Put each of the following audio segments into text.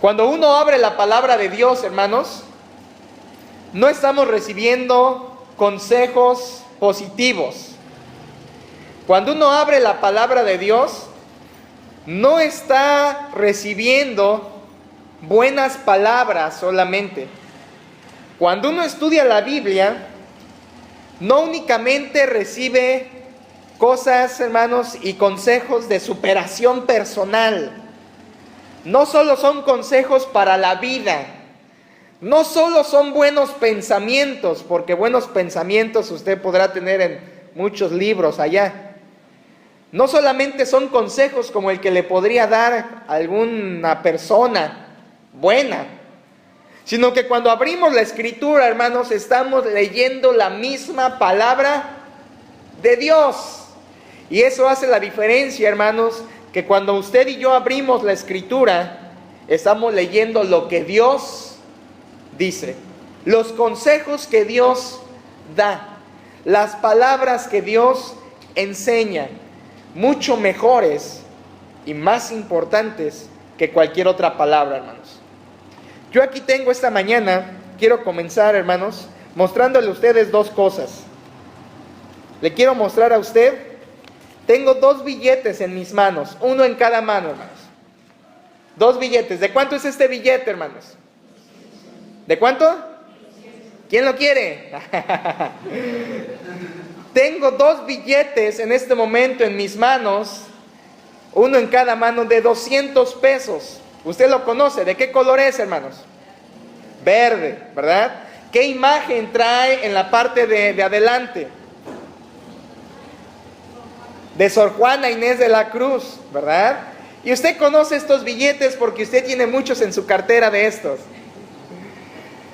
Cuando uno abre la palabra de Dios, hermanos, no estamos recibiendo consejos positivos. Cuando uno abre la palabra de Dios, no está recibiendo buenas palabras solamente. Cuando uno estudia la Biblia, no únicamente recibe cosas, hermanos, y consejos de superación personal. No solo son consejos para la vida. No solo son buenos pensamientos, porque buenos pensamientos usted podrá tener en muchos libros allá. No solamente son consejos como el que le podría dar alguna persona buena, sino que cuando abrimos la Escritura, hermanos, estamos leyendo la misma palabra de Dios. Y eso hace la diferencia, hermanos, que cuando usted y yo abrimos la Escritura, estamos leyendo lo que Dios dice, los consejos que Dios da, las palabras que Dios enseña, mucho mejores y más importantes que cualquier otra palabra, hermanos. Yo aquí tengo esta mañana, quiero comenzar, hermanos, mostrándole a ustedes dos cosas. Le quiero mostrar a usted, tengo 2 billetes en mis manos, uno en cada mano, hermanos. 2 billetes. ¿De cuánto es este billete, hermanos? ¿De cuánto? ¿Quién lo quiere? Tengo 2 billetes en este momento en mis manos, uno en cada mano, de 200 pesos. Usted lo conoce. ¿De qué color es, hermanos? Verde, ¿verdad? ¿Qué imagen trae en la parte de adelante? De Sor Juana Inés de la Cruz, ¿verdad? Y usted conoce estos billetes porque usted tiene muchos en su cartera de estos.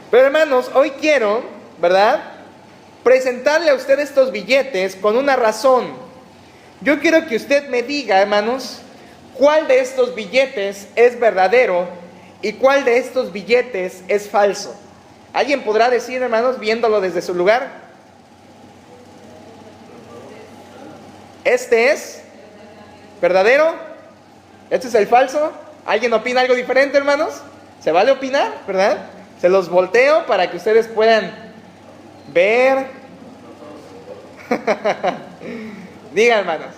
Pero hermanos, hoy quiero, ¿verdad?, presentarle a usted estos billetes con una razón. Yo quiero que usted me diga, hermanos, cuál de estos billetes es verdadero y cuál de estos billetes es falso. ¿Alguien podrá decir, hermanos, viéndolo desde su lugar? ¿Este es verdadero? ¿Este es el falso? ¿Alguien opina algo diferente, hermanos? ¿Se vale opinar, verdad? Se los volteo para que ustedes puedan ver. Digan, hermanos.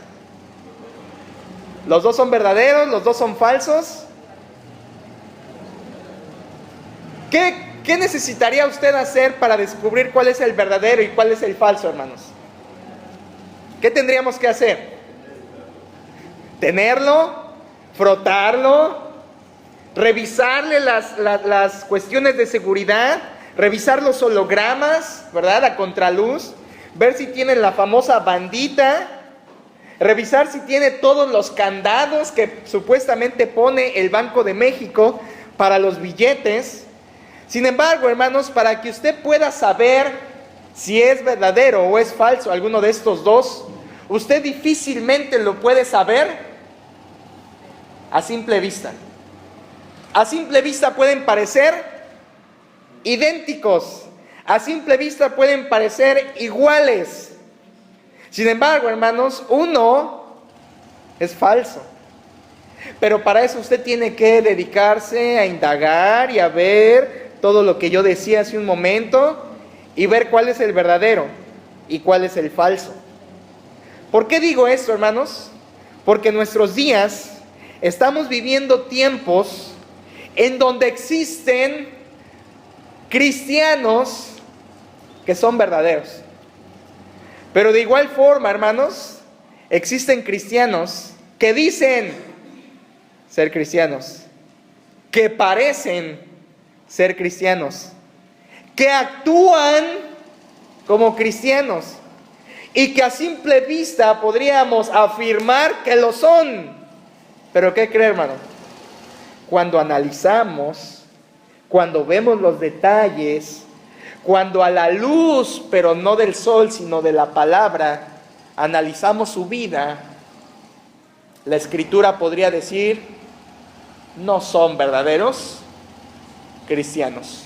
¿Los dos son verdaderos? ¿Los dos son falsos? ¿Qué necesitaría usted hacer para descubrir cuál es el verdadero y cuál es el falso, hermanos? ¿Qué tendríamos que hacer? Tenerlo, frotarlo, revisarle las cuestiones de seguridad, revisar los hologramas, ¿verdad?, a contraluz, ver si tienen la famosa bandita, revisar si tiene todos los candados que supuestamente pone el Banco de México para los billetes. Sin embargo, hermanos, para que usted pueda saber si es verdadero o es falso alguno de estos dos, usted difícilmente lo puede saber a simple vista. A simple vista pueden parecer idénticos, a simple vista pueden parecer iguales. Sin embargo, hermanos, uno es falso. Pero para eso usted tiene que dedicarse a indagar y a ver todo lo que yo decía hace un momento y ver cuál es el verdadero y cuál es el falso. ¿Por qué digo esto, hermanos? Porque en nuestros días estamos viviendo tiempos en donde existen cristianos que son verdaderos. Pero de igual forma, hermanos, existen cristianos que dicen ser cristianos, que parecen ser cristianos, que actúan como cristianos y que a simple vista podríamos afirmar que lo son. Pero ¿qué cree, hermano? Cuando analizamos, cuando vemos los detalles, cuando a la luz, pero no del sol, sino de la palabra, analizamos su vida, la Escritura podría decir, no son verdaderos cristianos.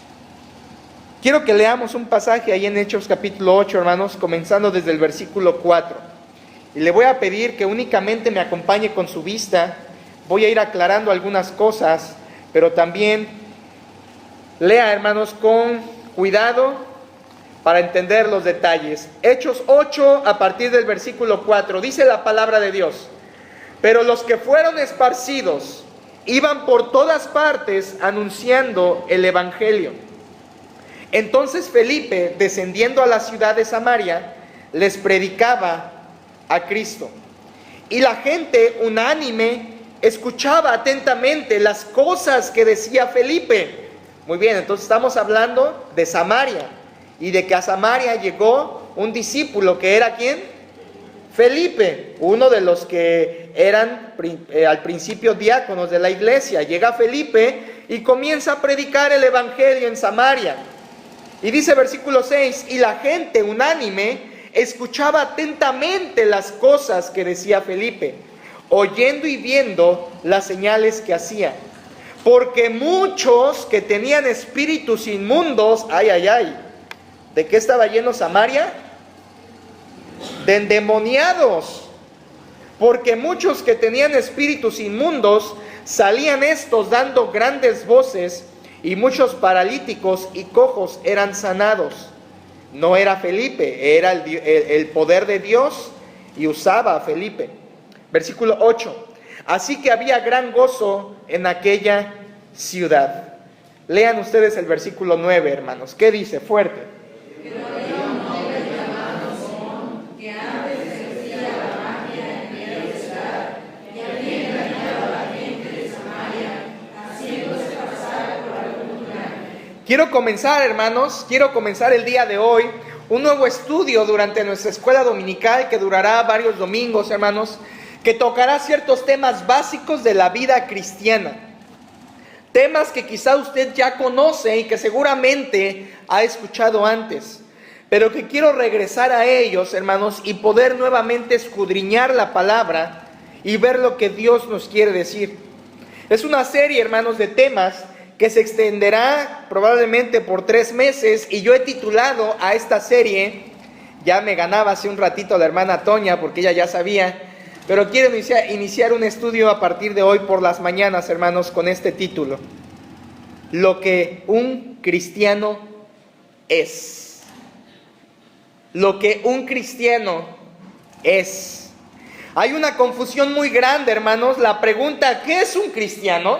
Quiero que leamos un pasaje ahí en Hechos capítulo 8, hermanos, comenzando desde el versículo 4. Y le voy a pedir que únicamente me acompañe con su vista. Voy a ir aclarando algunas cosas pero también lea, hermanos, con cuidado para entender los detalles. Hechos 8, a partir del versículo 4, dice la palabra de Dios: pero los que fueron esparcidos iban por todas partes anunciando el evangelio. Entonces Felipe, descendiendo a la ciudad de Samaria, les predicaba a Cristo. Y la gente unánime escuchaba atentamente las cosas que decía Felipe. Muy bien, entonces estamos hablando de Samaria, y de que a Samaria llegó un discípulo que era ¿quién? Felipe, uno de los que eran al principio diáconos de la iglesia. Llega Felipe y comienza a predicar el evangelio en Samaria. Y dice versículo 6, y la gente unánime escuchaba atentamente las cosas que decía Felipe, oyendo y viendo las señales que hacía. Porque muchos que tenían espíritus inmundos, ¿de qué estaba lleno Samaria? De endemoniados. Porque muchos que tenían espíritus inmundos, salían estos dando grandes voces, y muchos paralíticos y cojos eran sanados. No era Felipe, era el poder de Dios, y usaba a Felipe. Versículo 8. Así que había gran gozo en aquella ciudad. Lean ustedes el versículo 9, hermanos. ¿Qué dice? Fuerte. Pero había un hombre llamado Simón, que antes ejercía la magia en medio de la ciudad, y había engañado a la gente de Samaria, haciéndose pasar por algún grande. Quiero comenzar el día de hoy un nuevo estudio durante nuestra escuela dominical, que durará varios domingos, hermanos, que tocará ciertos temas básicos de la vida cristiana. Temas que quizá usted ya conoce y que seguramente ha escuchado antes, pero que quiero regresar a ellos, hermanos, y poder nuevamente escudriñar la palabra y ver lo que Dios nos quiere decir. Es una serie, hermanos, de temas que se extenderá probablemente por 3 meses, y yo he titulado a esta serie, ya me ganaba hace un ratito la hermana Toña porque ella ya sabía, pero quiero iniciar un estudio a partir de hoy por las mañanas, hermanos, con este título: lo que un cristiano es. Lo que un cristiano es. Hay una confusión muy grande, hermanos. La pregunta ¿qué es un cristiano?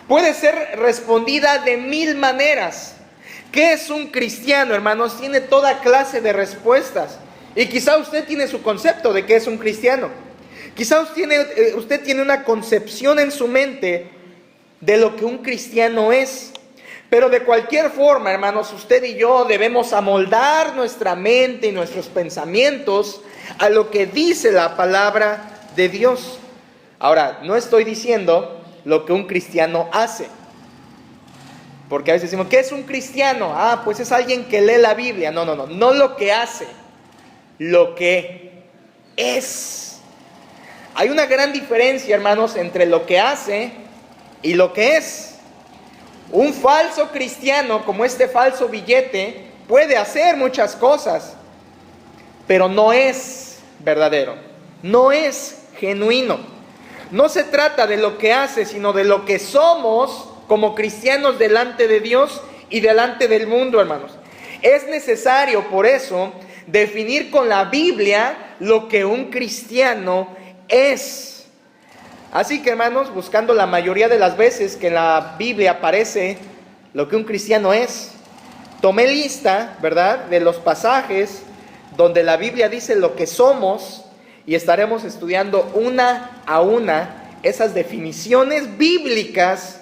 Puede ser respondida de 1000 maneras. ¿Qué es un cristiano, hermanos? Tiene toda clase de respuestas. Y quizá usted tiene su concepto de qué es un cristiano. Quizá usted tiene una concepción en su mente de lo que un cristiano es. Pero de cualquier forma, hermanos, usted y yo debemos amoldar nuestra mente y nuestros pensamientos a lo que dice la palabra de Dios. Ahora, no estoy diciendo lo que un cristiano hace. Porque a veces decimos, ¿qué es un cristiano? Pues es alguien que lee la Biblia. No lo que hace, lo que es. Hay una gran diferencia, hermanos, entre lo que hace y lo que es. Un falso cristiano, como este falso billete, puede hacer muchas cosas, pero no es verdadero, no es genuino. No se trata de lo que hace, sino de lo que somos como cristianos delante de Dios y delante del mundo, hermanos. Es necesario, por eso, definir con la Biblia lo que un cristiano es. Así que, hermanos, buscando la mayoría de las veces que en la Biblia aparece lo que un cristiano es, tomé lista, ¿verdad?, de los pasajes donde la Biblia dice lo que somos, y estaremos estudiando una a una esas definiciones bíblicas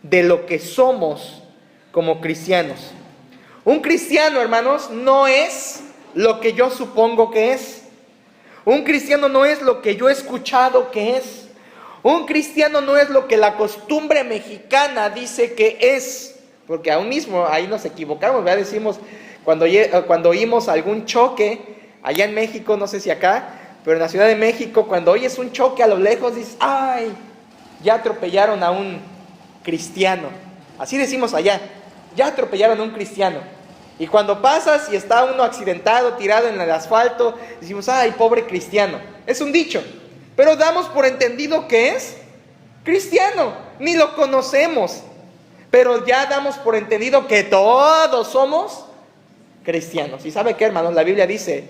de lo que somos como cristianos. Un cristiano, hermanos, no es lo que yo supongo que es. Un cristiano no es lo que yo he escuchado que es. Un cristiano no es lo que la costumbre mexicana dice que es. Porque aún mismo ahí nos equivocamos, ¿verdad? Decimos, cuando oímos algún choque, allá en México, no sé si acá, pero en la Ciudad de México, cuando oyes un choque a lo lejos, dices, ¡ay! Ya atropellaron a un cristiano. Así decimos allá, ya atropellaron a un cristiano. Y cuando pasas y está uno accidentado, tirado en el asfalto, decimos, ¡ay, pobre cristiano! Es un dicho, pero damos por entendido que es cristiano. ni lo conocemos, pero ya damos por entendido que todos somos cristianos. ¿Y sabe qué, hermanos? La Biblia dice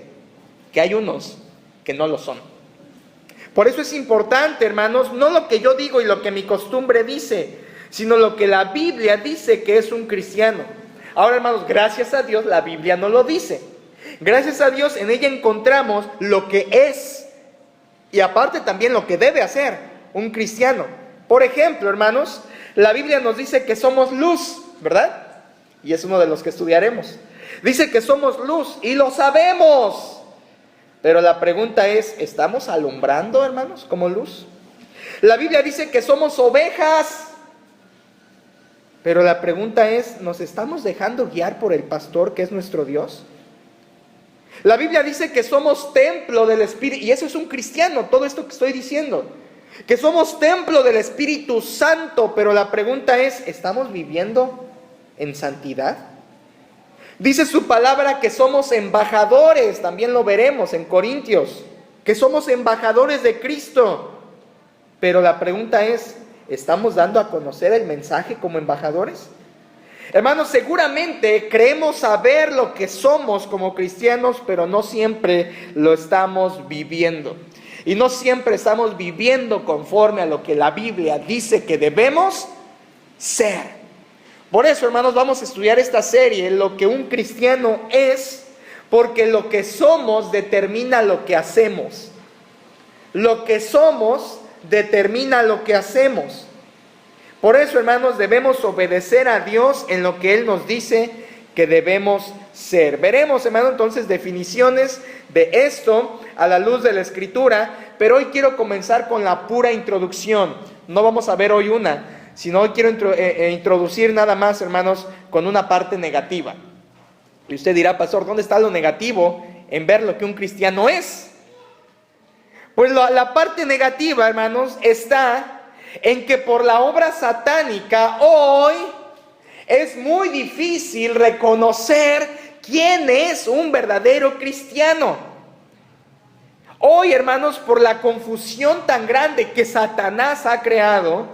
que hay unos que no lo son. Por eso es importante, hermanos, no lo que yo digo y lo que mi costumbre dice, sino lo que la Biblia dice que es un cristiano. Ahora, hermanos, gracias a Dios la Biblia no lo dice. Gracias a Dios en ella encontramos lo que es y aparte también lo que debe hacer un cristiano. Por ejemplo, hermanos, la Biblia nos dice que somos luz, ¿verdad? Y es uno de los que estudiaremos. Dice que somos luz y lo sabemos. Pero la pregunta es, ¿estamos alumbrando, hermanos, como luz? La Biblia dice que somos ovejas. Pero la pregunta es, ¿nos estamos dejando guiar por el pastor que es nuestro Dios? La Biblia dice que somos templo del Espíritu, y eso es un cristiano, todo esto que estoy diciendo. Que somos templo del Espíritu Santo, pero la pregunta es, ¿estamos viviendo en santidad? Dice su palabra que somos embajadores, también lo veremos en Corintios, que somos embajadores de Cristo. Pero la pregunta es, ¿estamos dando a conocer el mensaje como embajadores? Hermanos, seguramente creemos saber lo que somos como cristianos, pero no siempre lo estamos viviendo. Y no siempre estamos viviendo conforme a lo que la Biblia dice que debemos ser. Por eso, hermanos, vamos a estudiar esta serie, lo que un cristiano es, porque lo que somos determina lo que hacemos. Lo que somos determina lo que hacemos. Por eso, hermanos, debemos obedecer a Dios en lo que Él nos dice que debemos ser. Veremos, hermanos, entonces definiciones de esto a la luz de la Escritura, pero hoy quiero comenzar con la pura introducción. No vamos a ver hoy una, sino hoy quiero introducir nada más, hermanos, con una parte negativa. Y usted dirá, pastor, ¿dónde está lo negativo en ver lo que un cristiano es? Pues la parte negativa, hermanos, está en que por la obra satánica hoy es muy difícil reconocer quién es un verdadero cristiano. Hoy, hermanos, por la confusión tan grande que Satanás ha creado,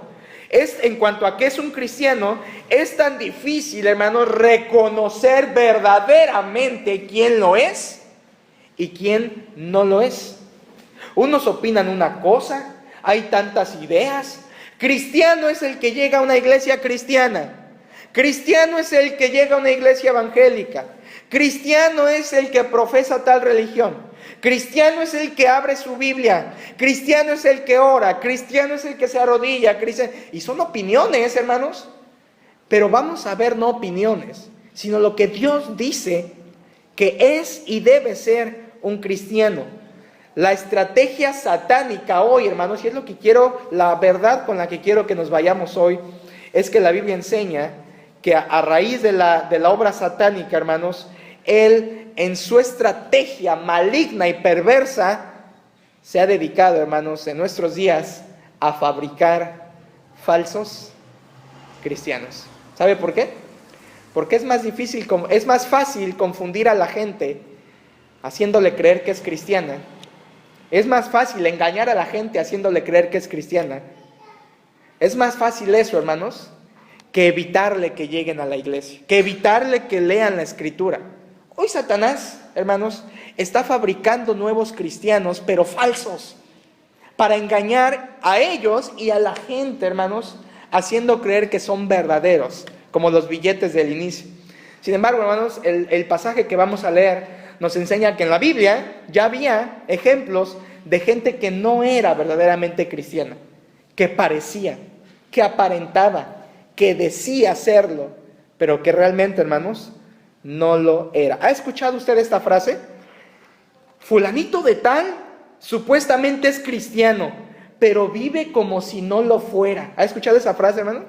en cuanto a qué es un cristiano, es tan difícil, hermanos, reconocer verdaderamente quién lo es y quién no lo es. Unos opinan una cosa, hay tantas ideas. Cristiano es el que llega a una iglesia cristiana. Cristiano es el que llega a una iglesia evangélica. Cristiano es el que profesa tal religión. Cristiano es el que abre su Biblia. Cristiano es el que ora. Cristiano es el que se arrodilla. Y son opiniones, hermanos. Pero vamos a ver no opiniones, sino lo que Dios dice que es y debe ser un cristiano. La estrategia satánica hoy, hermanos, y es lo que quiero, la verdad con la que quiero que nos vayamos hoy, es que la Biblia enseña que a raíz de la obra satánica, hermanos, él en su estrategia maligna y perversa se ha dedicado, hermanos, en nuestros días a fabricar falsos cristianos. ¿Sabe por qué? Porque es más fácil confundir a la gente haciéndole creer que es cristiana. Es más fácil engañar a la gente haciéndole creer que es cristiana. Es más fácil eso, hermanos, que evitarle que lleguen a la iglesia, que evitarle que lean la Escritura. Hoy Satanás, hermanos, está fabricando nuevos cristianos, pero falsos, para engañar a ellos y a la gente, hermanos, haciendo creer que son verdaderos, como los billetes del inicio. Sin embargo, hermanos, el pasaje que vamos a leer nos enseña que en la Biblia ya había ejemplos de gente que no era verdaderamente cristiana, que parecía, que aparentaba, que decía serlo, pero que realmente, hermanos, no lo era. ¿Ha escuchado usted esta frase? Fulanito de tal supuestamente es cristiano, pero vive como si no lo fuera. ¿Ha escuchado esa frase, hermano?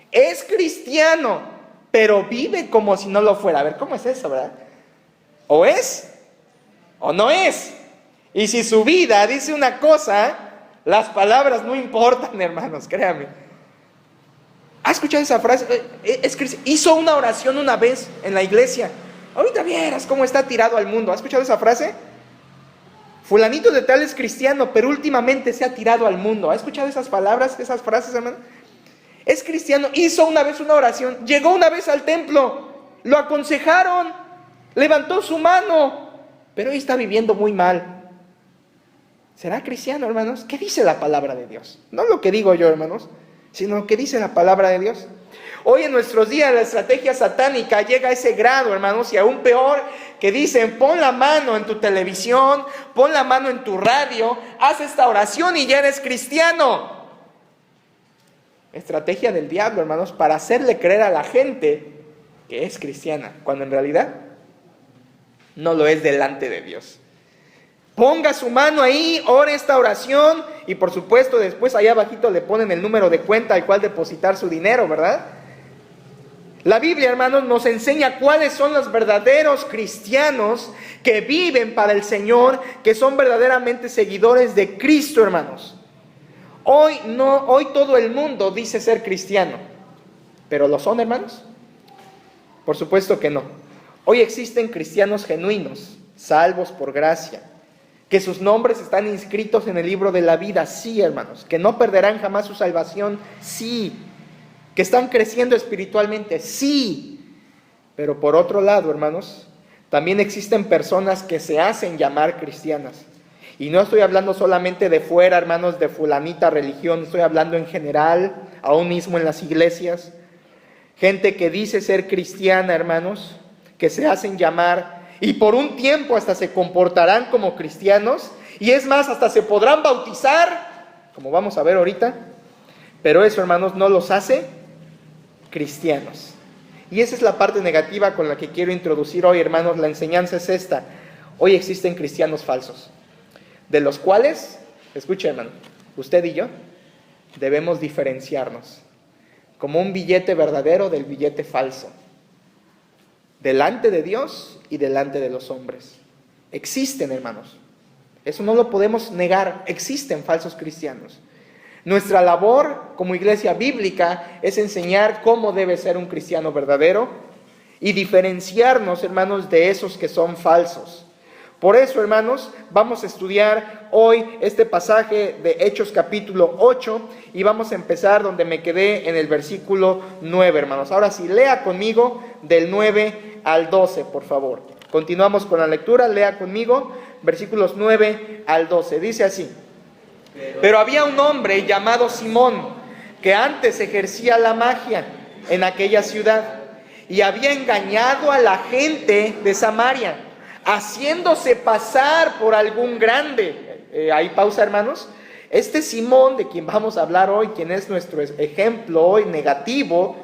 Es cristiano, pero vive como si no lo fuera. A ver, ¿cómo es eso, verdad? O es o no es. Y si su vida dice una cosa, las palabras no importan, hermanos, créanme. ¿Ha escuchado esa frase? Hizo una oración una vez en la iglesia. Ahorita vieras cómo está tirado al mundo. ¿Ha escuchado esa frase? Fulanito de tal es cristiano, pero últimamente se ha tirado al mundo. ¿Ha escuchado esas palabras, esas frases, hermano? es cristiano, hizo una vez una oración, llegó una vez al templo, lo aconsejaron, levantó su mano, pero hoy está viviendo muy mal. ¿Será cristiano, hermanos? ¿Qué dice la palabra de Dios? No lo que digo yo, hermanos, sino lo que dice la palabra de Dios. Hoy en nuestros días la estrategia satánica llega a ese grado, hermanos, y aún peor, que dicen: pon la mano en tu televisión, pon la mano en tu radio, haz esta oración y ya eres cristiano. Estrategia del diablo, hermanos, para hacerle creer a la gente que es cristiana, cuando en realidad no lo es delante de Dios. Ponga su mano ahí, ore esta oración, y por supuesto después allá abajito le ponen el número de cuenta al cual depositar su dinero, ¿verdad? La Biblia, hermanos, nos enseña cuáles son los verdaderos cristianos que viven para el Señor, que son verdaderamente seguidores de Cristo, hermanos. Hoy todo el mundo dice ser cristiano, ¿pero lo son, hermanos? Por supuesto que no. Hoy existen cristianos genuinos, salvos por gracia, que sus nombres están inscritos en el libro de la vida, sí, hermanos, que no perderán jamás su salvación, sí, que están creciendo espiritualmente, sí. Pero por otro lado, hermanos, también existen personas que se hacen llamar cristianas. Y no estoy hablando solamente de fuera, hermanos, de fulanita religión, estoy hablando en general, aún mismo en las iglesias. Gente que dice ser cristiana, hermanos, que se hacen llamar, y por un tiempo hasta se comportarán como cristianos, y es más, hasta se podrán bautizar, como vamos a ver ahorita, pero eso, hermanos, no los hace cristianos. Y esa es la parte negativa con la que quiero introducir hoy, hermanos. La enseñanza es esta: hoy existen cristianos falsos, de los cuales, escuchen, hermano, usted y yo debemos diferenciarnos como un billete verdadero del billete falso, delante de Dios y delante de los hombres. Existen, hermanos, eso no lo podemos negar, existen falsos cristianos. Nuestra labor como iglesia bíblica es enseñar cómo debe ser un cristiano verdadero y diferenciarnos, hermanos, de esos que son falsos. Por eso, hermanos, vamos a estudiar hoy este pasaje de Hechos capítulo 8 y vamos a empezar donde me quedé, en el versículo 9, hermanos. Ahora sí, lea conmigo del 9 al 12, por favor. Continuamos con la lectura, lea conmigo versículos 9 al 12. Dice así: Pero había un hombre llamado Simón, que antes ejercía la magia en aquella ciudad, y había engañado a la gente de Samaria, haciéndose pasar por algún grande. Ahí pausa, hermanos. Este Simón, de quien vamos a hablar hoy, quien es nuestro ejemplo hoy negativo,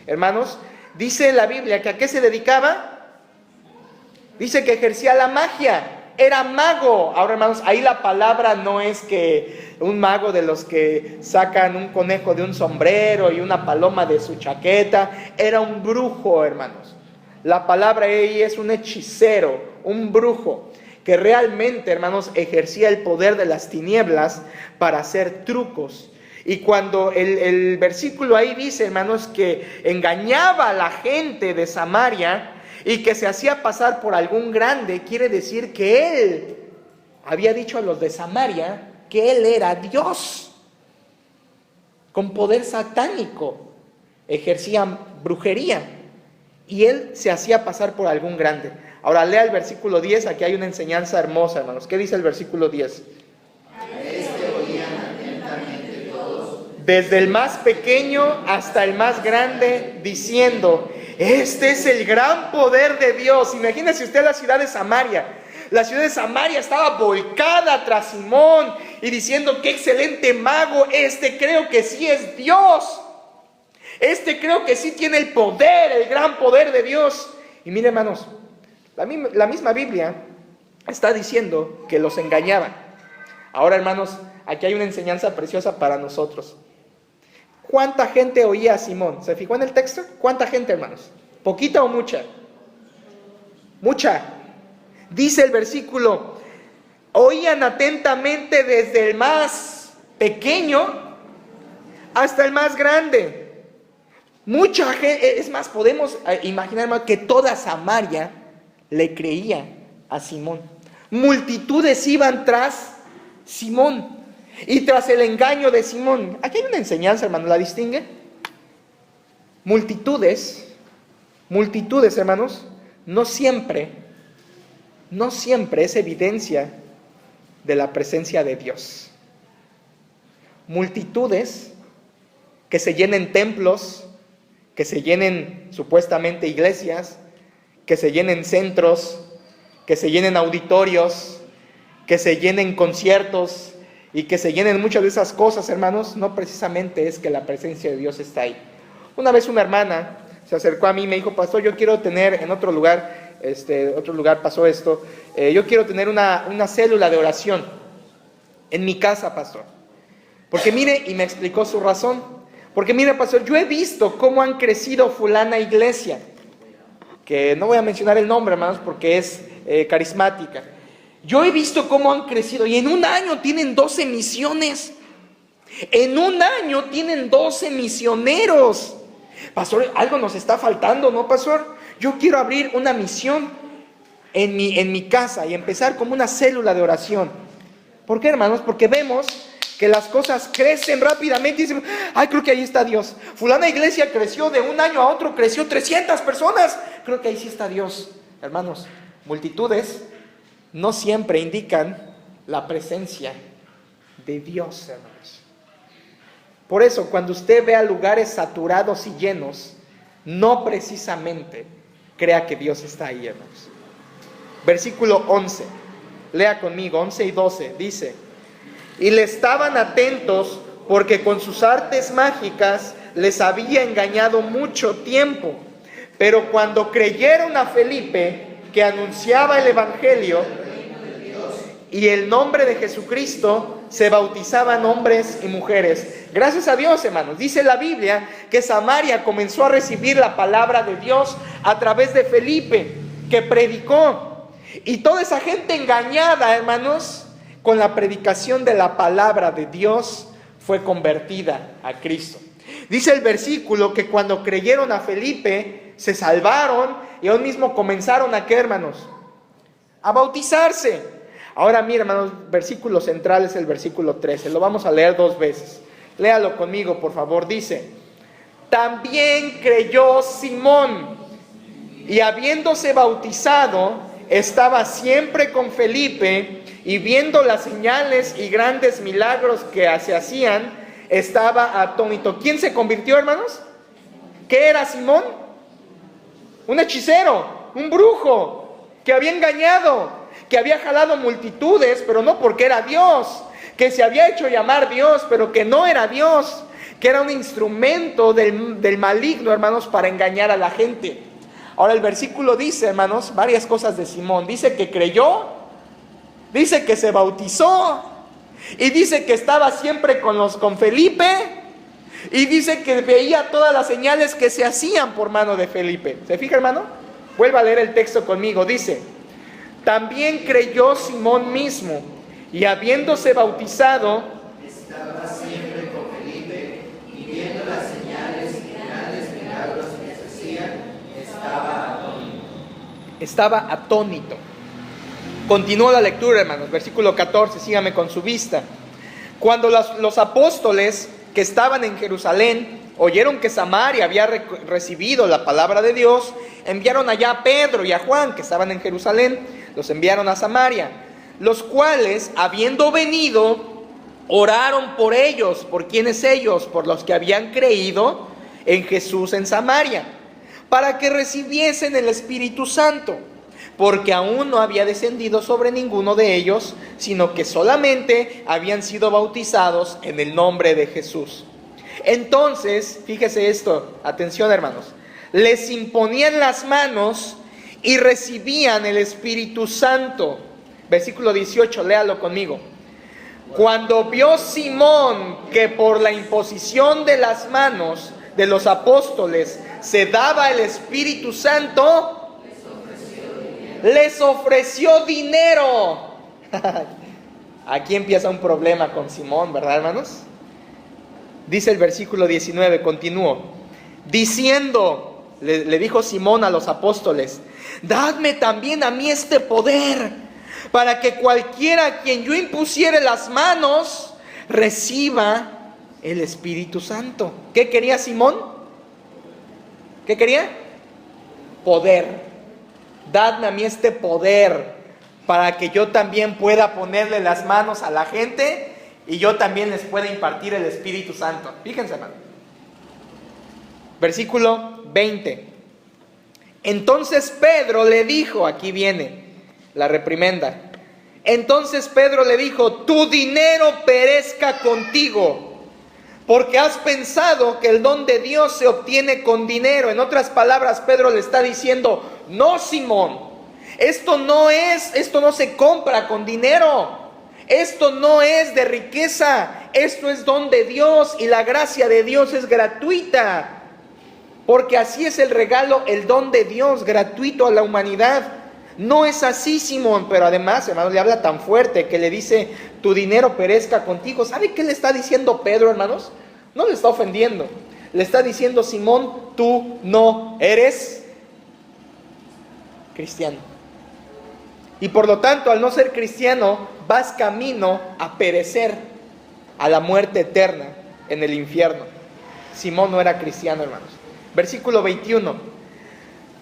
hermanos, dice en la Biblia que ¿a qué se dedicaba? Dice que ejercía la magia, era mago. Ahora, hermanos, ahí la palabra no es que un mago de los que sacan un conejo de un sombrero y una paloma de su chaqueta. Era un brujo, hermanos. La palabra ahí es un hechicero, un brujo, que realmente, hermanos, ejercía el poder de las tinieblas para hacer trucos. Y cuando el versículo ahí dice, hermanos, que engañaba a la gente de Samaria y que se hacía pasar por algún grande, quiere decir que él había dicho a los de Samaria que él era Dios, con poder satánico, ejercía brujería. Y él se hacía pasar por algún grande. Ahora lea el versículo 10, aquí hay una enseñanza hermosa, hermanos. ¿Qué dice el versículo 10? Desde el más pequeño hasta el más grande, diciendo: este es el gran poder de Dios. Imagínese usted la ciudad de Samaria. La ciudad de Samaria estaba volcada tras Simón y diciendo: qué excelente mago, creo que sí es Dios. Creo que sí tiene el poder, el gran poder de Dios. Y mire, hermanos, la misma Biblia está diciendo que los engañaban. Ahora, hermanos, aquí hay una enseñanza preciosa para nosotros. ¿Cuánta gente oía a Simón? ¿Se fijó en el texto? ¿Cuánta gente, hermanos? ¿Poquita o mucha? Mucha. Dice el versículo: oían atentamente desde el más pequeño hasta el más grande. Mucha gente, es más, podemos imaginar, hermano, que toda Samaria le creía a Simón. Multitudes iban tras Simón y tras el engaño de Simón. Aquí hay una enseñanza, hermano, ¿la distingue? multitudes, hermanos, no siempre es evidencia de la presencia de Dios. Multitudes que se llenen templos, que se llenen supuestamente iglesias, que se llenen centros, que se llenen auditorios, que se llenen conciertos y que se llenen muchas de esas cosas, hermanos, no precisamente es que la presencia de Dios está ahí. Una vez una hermana se acercó a mí y me dijo: pastor, yo quiero tener en otro lugar pasó esto, yo quiero tener una célula de oración en mi casa, pastor. Porque mire, y me explicó su razón. Porque mire, pastor, yo he visto cómo han crecido fulana iglesia, que no voy a mencionar el nombre, hermanos, porque es carismática. Yo he visto cómo han crecido y en un año tienen 12 misiones. En un año tienen 12 misioneros. Pastor, algo nos está faltando, ¿no, pastor? Yo quiero abrir una misión en mi casa y empezar como una célula de oración. ¿Por qué, hermanos? Porque vemos que las cosas crecen rápidamente y dicen: ay, creo que ahí está Dios. Fulana iglesia creció de un año a otro, creció 300 personas. Creo que ahí sí está Dios. Hermanos, multitudes no siempre indican la presencia de Dios, hermanos. Por eso, cuando usted vea lugares saturados y llenos, no precisamente crea que Dios está ahí, hermanos. Versículo 11, lea conmigo, 11 y 12, dice: y le estaban atentos porque con sus artes mágicas les había engañado mucho tiempo. Pero cuando creyeron a Felipe, que anunciaba el evangelio y el nombre de Jesucristo, se bautizaban hombres y mujeres. Gracias a Dios, hermanos. Dice la Biblia que Samaria comenzó a recibir la palabra de Dios a través de Felipe, que predicó. Y toda esa gente engañada, hermanos, con la predicación de la palabra de Dios, fue convertida a Cristo. Dice el versículo que cuando creyeron a Felipe, se salvaron y aún mismo comenzaron a, ¿qué, hermanos? A bautizarse. Ahora mira, hermanos, versículo central es el versículo 13. Lo vamos a leer 2 veces. Léalo conmigo, por favor. Dice: también creyó Simón, y habiéndose bautizado, estaba siempre con Felipe, y viendo las señales y grandes milagros que se hacían, estaba atónito. ¿Quién se convirtió, hermanos? ¿Qué era Simón? Un hechicero, un brujo, que había engañado, que había jalado multitudes, pero no porque era Dios, que se había hecho llamar Dios, pero que no era Dios, que era un instrumento del maligno, hermanos, para engañar a la gente. Ahora el versículo dice, hermanos, varias cosas de Simón. Dice que creyó, dice que se bautizó, y dice que estaba siempre con Felipe, y dice que veía todas las señales que se hacían por mano de Felipe. ¿Se fija, hermano? Vuelva a leer el texto conmigo. Dice: también creyó Simón mismo, y habiéndose bautizado, estaba siempre con Felipe, y viendo las señales y grandes milagros que se hacían, estaba atónito. Continúa la lectura, hermanos. Versículo 14, sígame con su vista. Cuando los apóstoles que estaban en Jerusalén oyeron que Samaria había recibido la palabra de Dios, enviaron allá a Pedro y a Juan, que estaban en Jerusalén. Los enviaron a Samaria, los cuales, habiendo venido, oraron por ellos. ¿Por quiénes ellos? Por los que habían creído en Jesús en Samaria, para que recibiesen el Espíritu Santo, porque aún no había descendido sobre ninguno de ellos, sino que solamente habían sido bautizados en el nombre de Jesús. Entonces, fíjese esto, atención, hermanos, les imponían las manos y recibían el Espíritu Santo. Versículo 18, léalo conmigo. Cuando vio Simón que por la imposición de las manos de los apóstoles se daba el Espíritu Santo, les ofreció dinero. Aquí empieza un problema con Simón, ¿verdad, hermanos? Dice el versículo 19, continúo, diciendo, le dijo Simón a los apóstoles: dadme también a mí este poder, para que cualquiera a quien yo impusiere las manos reciba el Espíritu Santo. ¿Qué quería Simón? ¿Qué quería? Poder. Dadme a mí este poder para que yo también pueda ponerle las manos a la gente y yo también les pueda impartir el Espíritu Santo. Fíjense, hermano. Versículo 20. Entonces Pedro le dijo, aquí viene la reprimenda. Entonces Pedro le dijo, tu dinero perezca contigo, porque has pensado que el don de Dios se obtiene con dinero. En otras palabras, Pedro le está diciendo, no, Simón, esto no se compra con dinero. Esto no es de riqueza, esto es don de Dios y la gracia de Dios es gratuita. Porque así es el regalo, el don de Dios gratuito a la humanidad. No es así, Simón, pero además, hermanos, le habla tan fuerte que le dice, tu dinero perezca contigo. ¿Sabe qué le está diciendo Pedro, hermanos? No le está ofendiendo. Le está diciendo, Simón, tú no eres cristiano. Y por lo tanto, al no ser cristiano, vas camino a perecer, a la muerte eterna en el infierno. Simón no era cristiano, hermanos. Versículo 21.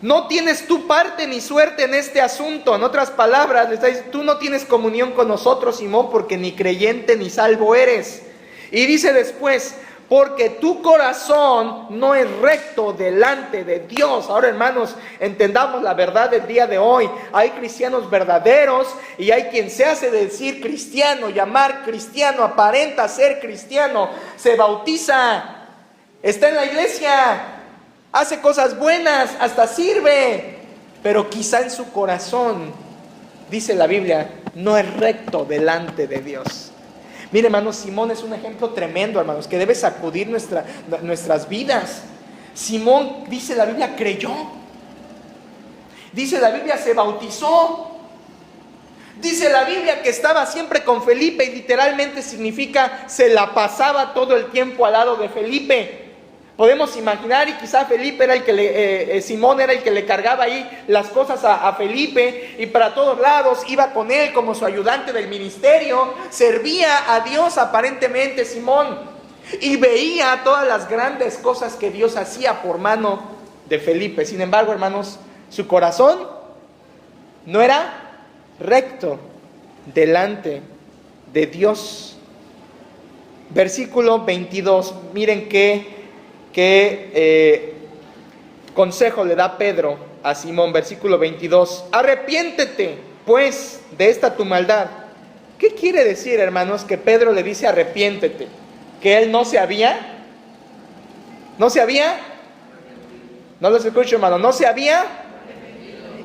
No tienes tu parte ni suerte en este asunto. En otras palabras, le está diciendo, tú no tienes comunión con nosotros, Simón, porque ni creyente ni salvo eres. Y dice después, porque tu corazón no es recto delante de Dios. Ahora, hermanos, entendamos la verdad del día de hoy. Hay cristianos verdaderos y hay quien se hace decir cristiano, llamar cristiano, aparenta ser cristiano, se bautiza, está en la iglesia, hace cosas buenas, hasta sirve, pero quizá en su corazón, dice la Biblia, no es recto delante de Dios. Mire, hermanos, Simón es un ejemplo tremendo, hermanos, que debe sacudir nuestras vidas. Simón, dice la Biblia, creyó. Dice la Biblia, se bautizó. Dice la Biblia que estaba siempre con Felipe y literalmente significa se la pasaba todo el tiempo al lado de Felipe. Podemos imaginar, y quizá Felipe era Simón era el que le cargaba ahí las cosas a Felipe, y para todos lados iba con él como su ayudante del ministerio, servía a Dios aparentemente Simón, y veía todas las grandes cosas que Dios hacía por mano de Felipe. Sin embargo, hermanos, su corazón no era recto delante de Dios. Versículo 22, miren qué consejo le da Pedro a Simón. Versículo 22, arrepiéntete pues de esta tu maldad. ¿Qué quiere decir, hermanos, que Pedro le dice arrepiéntete? ¿Que él no se había? ¿No se había? No los escucho, hermano. ¿No se había?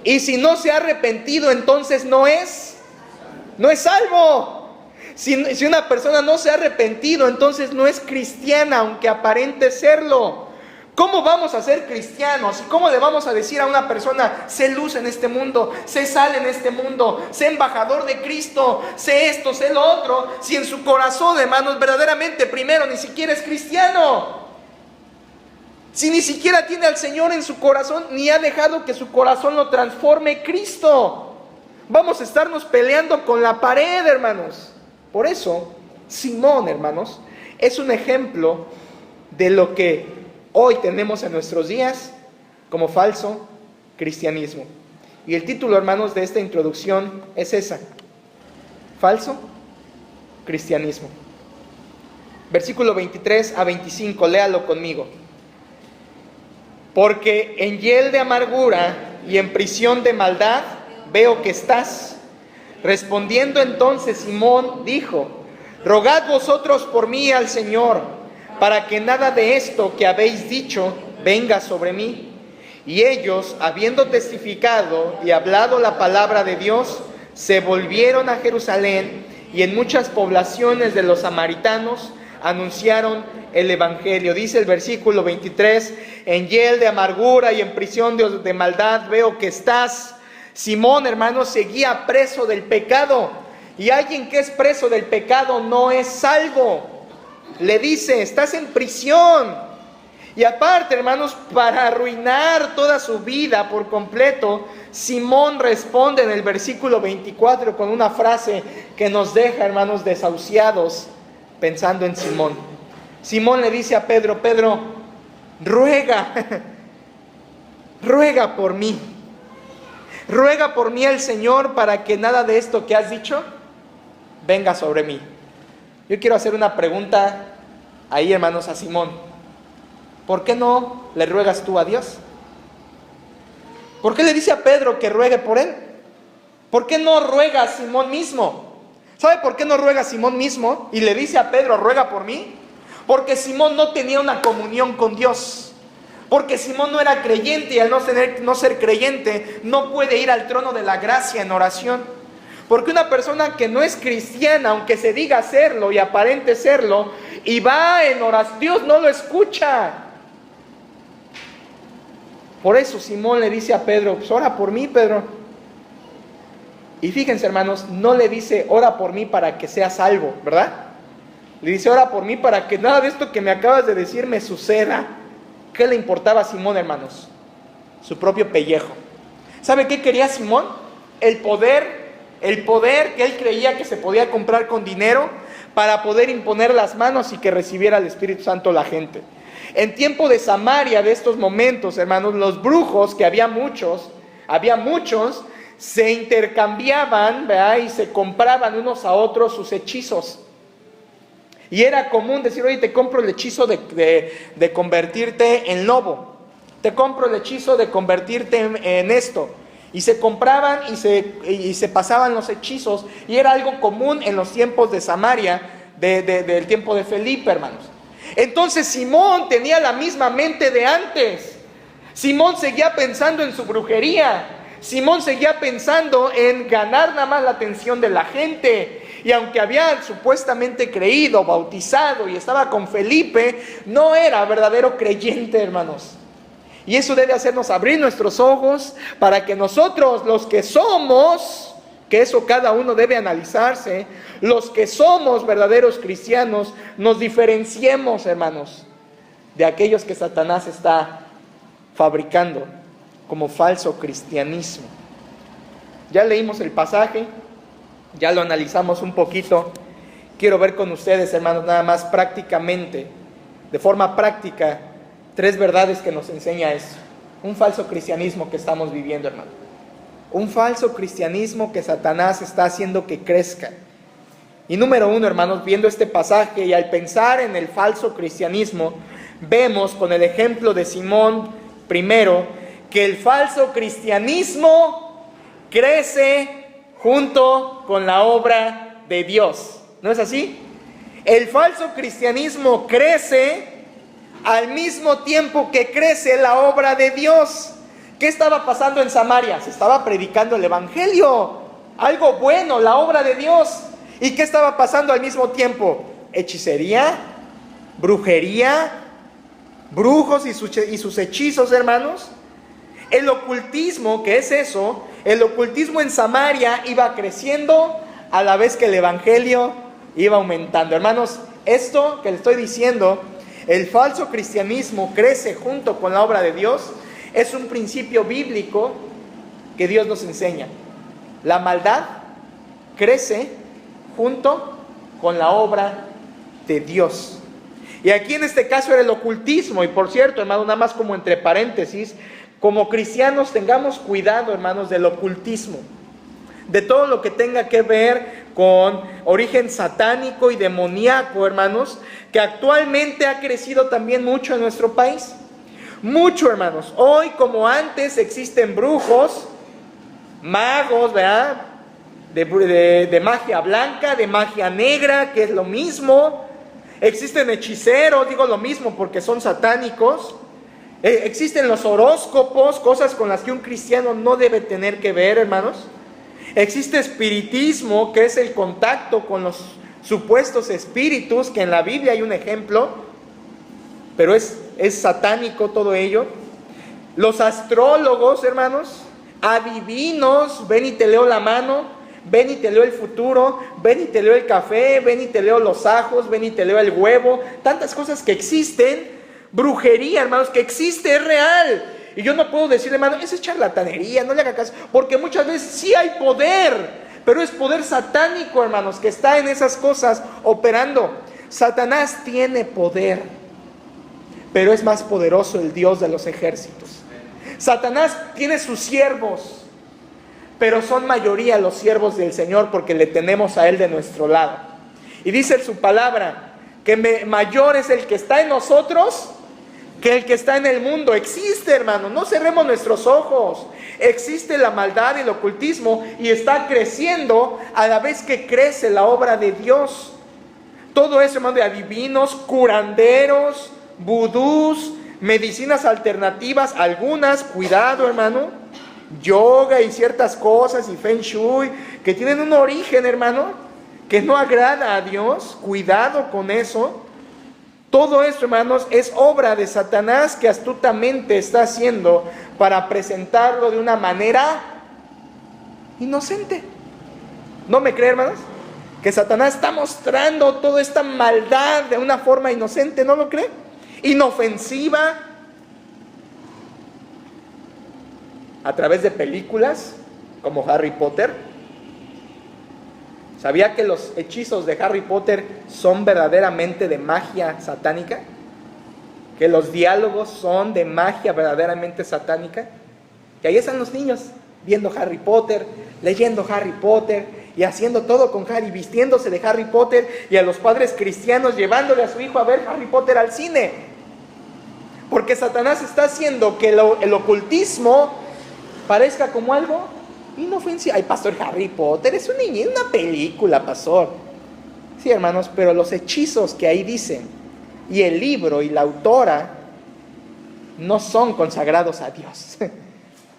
Y si no se ha arrepentido, entonces no es salvo. Si una persona no se ha arrepentido, entonces no es cristiana, aunque aparente serlo. ¿Cómo vamos a ser cristianos? ¿Y cómo le vamos a decir a una persona, sé luz en este mundo, sé sal en este mundo, sé embajador de Cristo, sé esto, sé lo otro, si en su corazón, hermanos, verdaderamente primero ni siquiera es cristiano? Si ni siquiera tiene al Señor en su corazón, ni ha dejado que su corazón lo transforme Cristo. Vamos a estarnos peleando con la pared, hermanos. Por eso, Simón, hermanos, es un ejemplo de lo que hoy tenemos en nuestros días como falso cristianismo. Y el título, hermanos, de esta introducción es esa: falso cristianismo. Versículo 23 a 25, léalo conmigo. Porque en hiel de amargura y en prisión de maldad veo que estás. Respondiendo entonces Simón dijo, rogad vosotros por mí al Señor, para que nada de esto que habéis dicho venga sobre mí. Y ellos, habiendo testificado y hablado la palabra de Dios, se volvieron a Jerusalén, y en muchas poblaciones de los samaritanos anunciaron el evangelio. Dice el versículo 23, en hiel de amargura y en prisión de maldad veo que estás. Simón, hermano, seguía preso del pecado, y alguien que es preso del pecado no es salvo. Le dice, estás en prisión. Y aparte, hermanos, para arruinar toda su vida por completo, Simón responde en el versículo 24 con una frase que nos deja, hermanos, desahuciados pensando en Simón. Simón le dice a Pedro, Pedro, ruega ruega por mí. Ruega por mí al Señor para que nada de esto que has dicho venga sobre mí. Yo quiero hacer una pregunta ahí, hermanos, a Simón. ¿Por qué no le ruegas tú a Dios? ¿Por qué le dice a Pedro que ruegue por él? ¿Por qué no ruega a Simón mismo? ¿Sabe por qué no ruega a Simón mismo y le dice a Pedro, ruega por mí? Porque Simón no tenía una comunión con Dios. Porque Simón no era creyente y al no ser creyente no puede ir al trono de la gracia en oración. Porque una persona que no es cristiana, aunque se diga serlo y aparente serlo, y va en oración, Dios no lo escucha. Por eso Simón le dice a Pedro, pues ora por mí, Pedro. Y fíjense, hermanos, no le dice, ora por mí para que sea salvo, ¿verdad? Le dice, ora por mí para que nada de esto que me acabas de decir me suceda. ¿Qué le importaba a Simón, hermanos? Su propio pellejo. ¿Sabe qué quería Simón? El poder que él creía que se podía comprar con dinero para poder imponer las manos y que recibiera el Espíritu Santo la gente. En tiempo de Samaria, de estos momentos, hermanos, los brujos, que había muchos, se intercambiaban, ¿verdad? Y se compraban unos a otros sus hechizos. Y era común decir, oye, te compro el hechizo de convertirte en lobo. Te compro el hechizo de convertirte en esto. Y se compraban y se pasaban los hechizos. Y era algo común en los tiempos de Samaria, del tiempo de Felipe, hermanos. Entonces Simón tenía la misma mente de antes. Simón seguía pensando en su brujería. Simón seguía pensando en ganar nada más la atención de la gente. Y aunque había supuestamente creído, bautizado y estaba con Felipe, no era verdadero creyente, hermanos. Y eso debe hacernos abrir nuestros ojos para que nosotros, los que somos, que eso cada uno debe analizarse, los que somos verdaderos cristianos, nos diferenciemos, hermanos, de aquellos que Satanás está fabricando como falso cristianismo. Ya leímos el pasaje, ya lo analizamos un poquito. Quiero ver con ustedes, hermanos, nada más prácticamente, de forma práctica, 3 verdades que nos enseña esto. Un falso cristianismo que estamos viviendo, hermano. Un falso cristianismo que Satanás está haciendo que crezca. Y número 1, hermanos, viendo este pasaje y al pensar en el falso cristianismo, vemos con el ejemplo de Simón primero, que el falso cristianismo crece junto con la obra de Dios. ¿No es así? El falso cristianismo crece al mismo tiempo que crece la obra de Dios. ¿Qué estaba pasando en Samaria? Se estaba predicando el evangelio, algo bueno, la obra de Dios. ¿Y qué estaba pasando al mismo tiempo? Hechicería, brujería, brujos y sus hechizos, hermanos. El ocultismo, ¿qué es eso? El ocultismo en Samaria iba creciendo a la vez que el evangelio iba aumentando. Hermanos, esto que le estoy diciendo, el falso cristianismo crece junto con la obra de Dios, es un principio bíblico que Dios nos enseña. La maldad crece junto con la obra de Dios. Y aquí en este caso era el ocultismo. Y por cierto, hermano, nada más como entre paréntesis, como cristianos tengamos cuidado, hermanos, del ocultismo, de todo lo que tenga que ver con origen satánico y demoníaco, hermanos, que actualmente ha crecido también mucho en nuestro país. Mucho, hermanos. Hoy como antes existen brujos, magos, ¿verdad? De magia blanca, de magia negra, que es lo mismo. Existen hechiceros, digo lo mismo porque son satánicos. Existen los horóscopos, cosas con las que un cristiano no debe tener que ver, hermanos. Existe espiritismo, que es el contacto con los supuestos espíritus, que en la Biblia hay un ejemplo, pero es satánico todo ello. Los astrólogos, hermanos, adivinos, ven y te leo la mano, ven y te leo el futuro, ven y te leo el café, ven y te leo los ajos, ven y te leo el huevo, tantas cosas que existen. Brujería, hermanos, que existe, es real. Y yo no puedo decir, hermano, eso es charlatanería, no le haga caso, porque muchas veces sí hay poder, pero es poder satánico, hermanos, que está en esas cosas operando. Satanás tiene poder, pero es más poderoso el Dios de los ejércitos. Satanás tiene sus siervos, pero son mayoría los siervos del Señor porque le tenemos a Él de nuestro lado. Y dice su palabra que mayor es el que está en nosotros que el que está en el mundo. Existe, hermano, no cerremos nuestros ojos. Existe la maldad y el ocultismo y está creciendo a la vez que crece la obra de Dios. Todo eso, hermano, de adivinos, curanderos, vudús, medicinas alternativas, algunas, cuidado, hermano, yoga y ciertas cosas y feng shui que tienen un origen, hermano, que no agrada a Dios. Cuidado con eso. Todo esto, hermanos, es obra de Satanás que astutamente está haciendo para presentarlo de una manera inocente. ¿No me cree, hermanos? Que Satanás está mostrando toda esta maldad de una forma inocente, ¿no lo cree? Inofensiva, a través de películas como Harry Potter. ¿Sabía que los hechizos de Harry Potter son verdaderamente de magia satánica? Que los diálogos son de magia verdaderamente satánica. Y ahí están los niños viendo Harry Potter, leyendo Harry Potter y haciendo todo con Harry, vistiéndose de Harry Potter, y a los padres cristianos llevándole a su hijo a ver Harry Potter al cine. Porque Satanás está haciendo que el ocultismo parezca como algo inofensivo. Ay, pastor, Harry Potter es un niño, una película, pastor. Sí, hermanos, pero los hechizos que ahí dicen, y el libro y la autora, no son consagrados a Dios.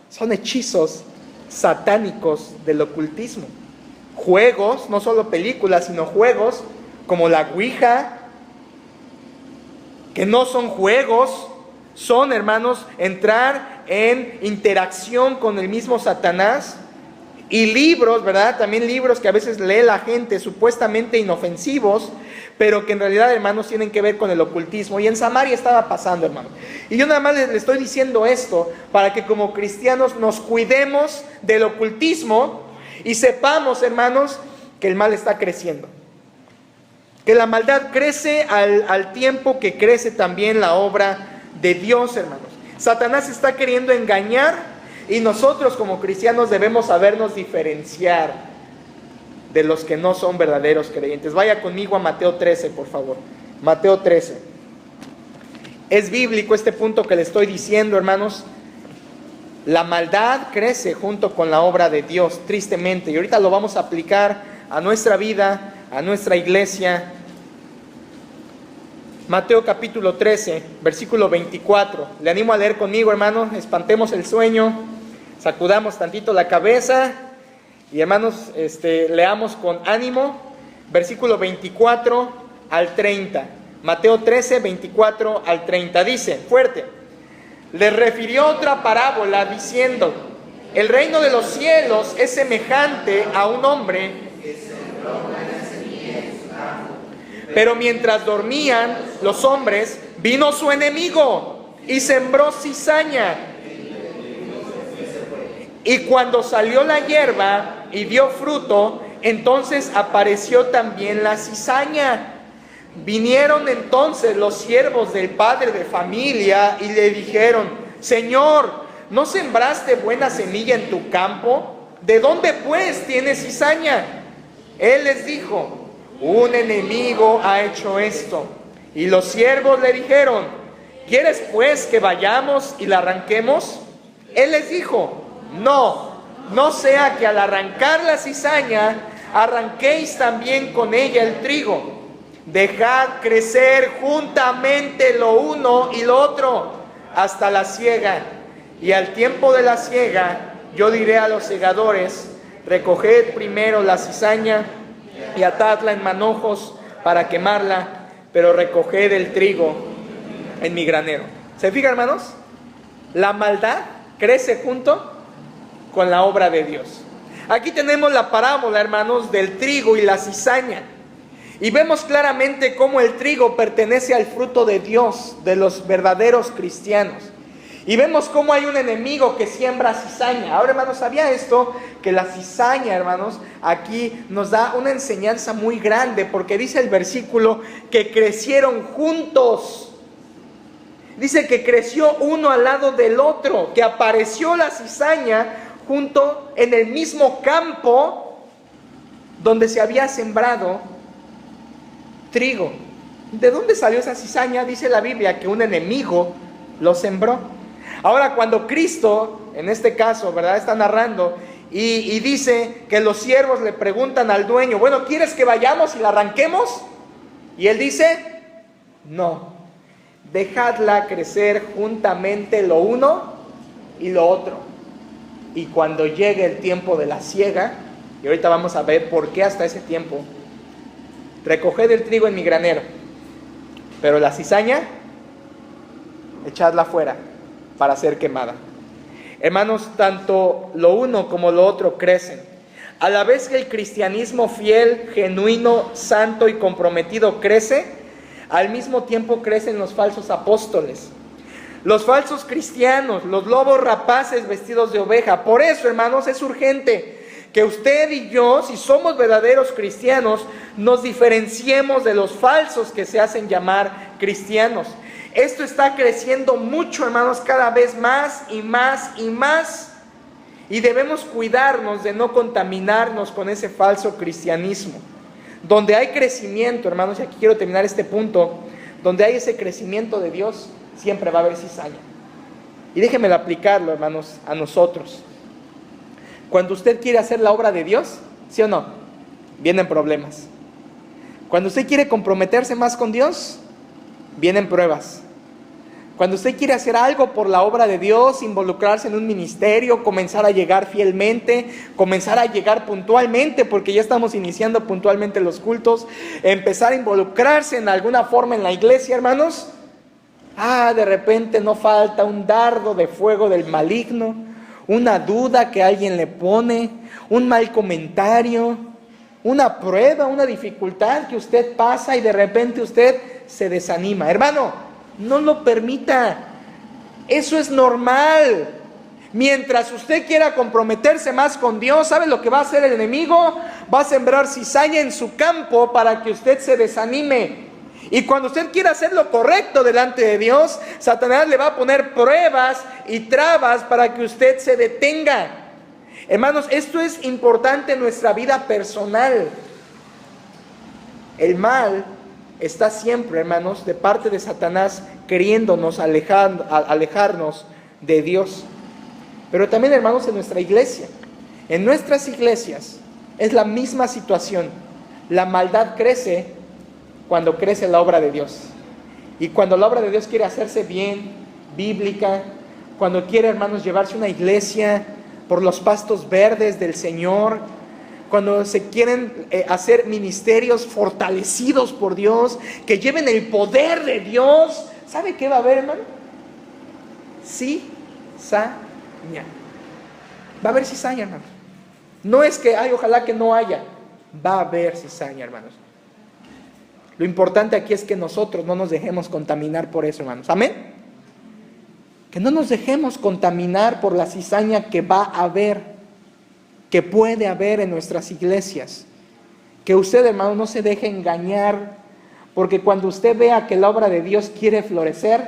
Son hechizos satánicos del ocultismo. Juegos, no solo películas, sino juegos como la Ouija, que no son juegos, son, hermanos, entrar en interacción con el mismo Satanás. Y libros, ¿verdad? También libros que a veces lee la gente supuestamente inofensivos, pero que en realidad, hermanos, tienen que ver con el ocultismo. Y en Samaria estaba pasando, hermano. Y yo nada más le estoy diciendo esto para que como cristianos nos cuidemos del ocultismo y sepamos, hermanos, que el mal está creciendo. Que la maldad crece al tiempo que crece también la obra de Dios, hermanos. Satanás está queriendo engañar. Y nosotros como cristianos debemos sabernos diferenciar de los que no son verdaderos creyentes. Vaya conmigo a Mateo 13, por favor. Mateo 13. Es bíblico este punto que le estoy diciendo, hermanos. La maldad crece junto con la obra de Dios, tristemente. Y ahorita lo vamos a aplicar a nuestra vida, a nuestra iglesia. Mateo capítulo 13, versículo 24. Le animo a leer conmigo, hermano. Espantemos el sueño. Sacudamos tantito la cabeza y, hermanos, leamos con ánimo, versículo 24 al 30. Mateo 13, 24 al 30. Dice, fuerte: les refirió otra parábola diciendo: el reino de los cielos es semejante a un hombre que sembró buena semilla en su campo. Pero mientras dormían los hombres, vino su enemigo y sembró cizaña. Y cuando salió la hierba y dio fruto, entonces apareció también la cizaña. Vinieron entonces los siervos del padre de familia y le dijeron: Señor, ¿no sembraste buena semilla en tu campo? ¿De dónde pues tienes cizaña? Él les dijo: un enemigo ha hecho esto. Y los siervos le dijeron: ¿quieres pues que vayamos y la arranquemos? Él les dijo: no sea que al arrancar la cizaña arranquéis también con ella el trigo. Dejad crecer juntamente lo uno y lo otro hasta la siega. Y al tiempo de la siega yo diré a los segadores: recoged primero la cizaña y atadla en manojos para quemarla, pero recoged el trigo en mi granero. ¿Se fijan, hermanos? La maldad crece junto con la obra de Dios. Aquí tenemos la parábola, hermanos, del trigo y la cizaña. Y vemos claramente cómo el trigo pertenece al fruto de Dios, de los verdaderos cristianos. Y vemos cómo hay un enemigo que siembra cizaña. Ahora, hermanos, ¿sabía esto? Que la cizaña, hermanos, aquí nos da una enseñanza muy grande, porque dice el versículo que crecieron juntos. Dice que creció uno al lado del otro, que apareció la cizaña junto en el mismo campo donde se había sembrado trigo. ¿De dónde salió esa cizaña? Dice la Biblia que un enemigo lo sembró. Ahora, cuando Cristo, en este caso, ¿verdad?, está narrando y dice que los siervos le preguntan al dueño, bueno, ¿quieres que vayamos y la arranquemos? Y él dice, no, dejadla crecer juntamente lo uno y lo otro. Y cuando llegue el tiempo de la siega, y ahorita vamos a ver por qué hasta ese tiempo, recoged el trigo en mi granero, pero la cizaña, echadla fuera para ser quemada. Hermanos, tanto lo uno como lo otro crecen. A la vez que el cristianismo fiel, genuino, santo y comprometido crece, al mismo tiempo crecen los falsos apóstoles, los falsos cristianos, los lobos rapaces vestidos de oveja. Por eso, hermanos, es urgente que usted y yo, si somos verdaderos cristianos, nos diferenciemos de los falsos que se hacen llamar cristianos. Esto está creciendo mucho, hermanos, cada vez más y más y más. Y debemos cuidarnos de no contaminarnos con ese falso cristianismo. Donde hay crecimiento, hermanos, y aquí quiero terminar este punto, donde hay ese crecimiento de Dios, siempre va a haber cizaña. Y déjenmelo aplicarlo, hermanos, a nosotros. Cuando usted quiere hacer la obra de Dios, ¿sí o no?, vienen problemas. Cuando usted quiere comprometerse más con Dios, vienen pruebas. Cuando usted quiere hacer algo por la obra de Dios, involucrarse en un ministerio, comenzar a llegar fielmente, comenzar a llegar puntualmente, porque ya estamos iniciando puntualmente los cultos, empezar a involucrarse en alguna forma en la iglesia, hermanos, de repente no falta un dardo de fuego del maligno, una duda que alguien le pone, un mal comentario, una prueba, una dificultad que usted pasa y de repente usted se desanima. Hermano, no lo permita. Eso es normal. Mientras usted quiera comprometerse más con Dios, ¿sabe lo que va a hacer el enemigo? Va a sembrar cizaña en su campo para que usted se desanime. Y cuando usted quiera hacer lo correcto delante de Dios, Satanás le va a poner pruebas y trabas para que usted se detenga. Hermanos, esto es importante en nuestra vida personal. El mal está siempre, hermanos, de parte de Satanás, queriéndonos alejarnos de Dios. Pero también, hermanos, en nuestra iglesia, en nuestras iglesias, es la misma situación. La maldad crece cuando crece la obra de Dios. Y cuando la obra de Dios quiere hacerse bien, bíblica, cuando quiere, hermanos, llevarse una iglesia por los pastos verdes del Señor, cuando se quieren hacer ministerios fortalecidos por Dios, que lleven el poder de Dios, ¿sabe qué va a haber, hermano? Cizaña. Va a haber cizaña, hermano. No es que, ojalá que no haya. Va a haber cizaña, hermanos. Lo importante aquí es que nosotros no nos dejemos contaminar por eso, hermanos. ¿Amén? Que no nos dejemos contaminar por la cizaña que va a haber, que puede haber en nuestras iglesias. Que usted, hermano, no se deje engañar, porque cuando usted vea que la obra de Dios quiere florecer,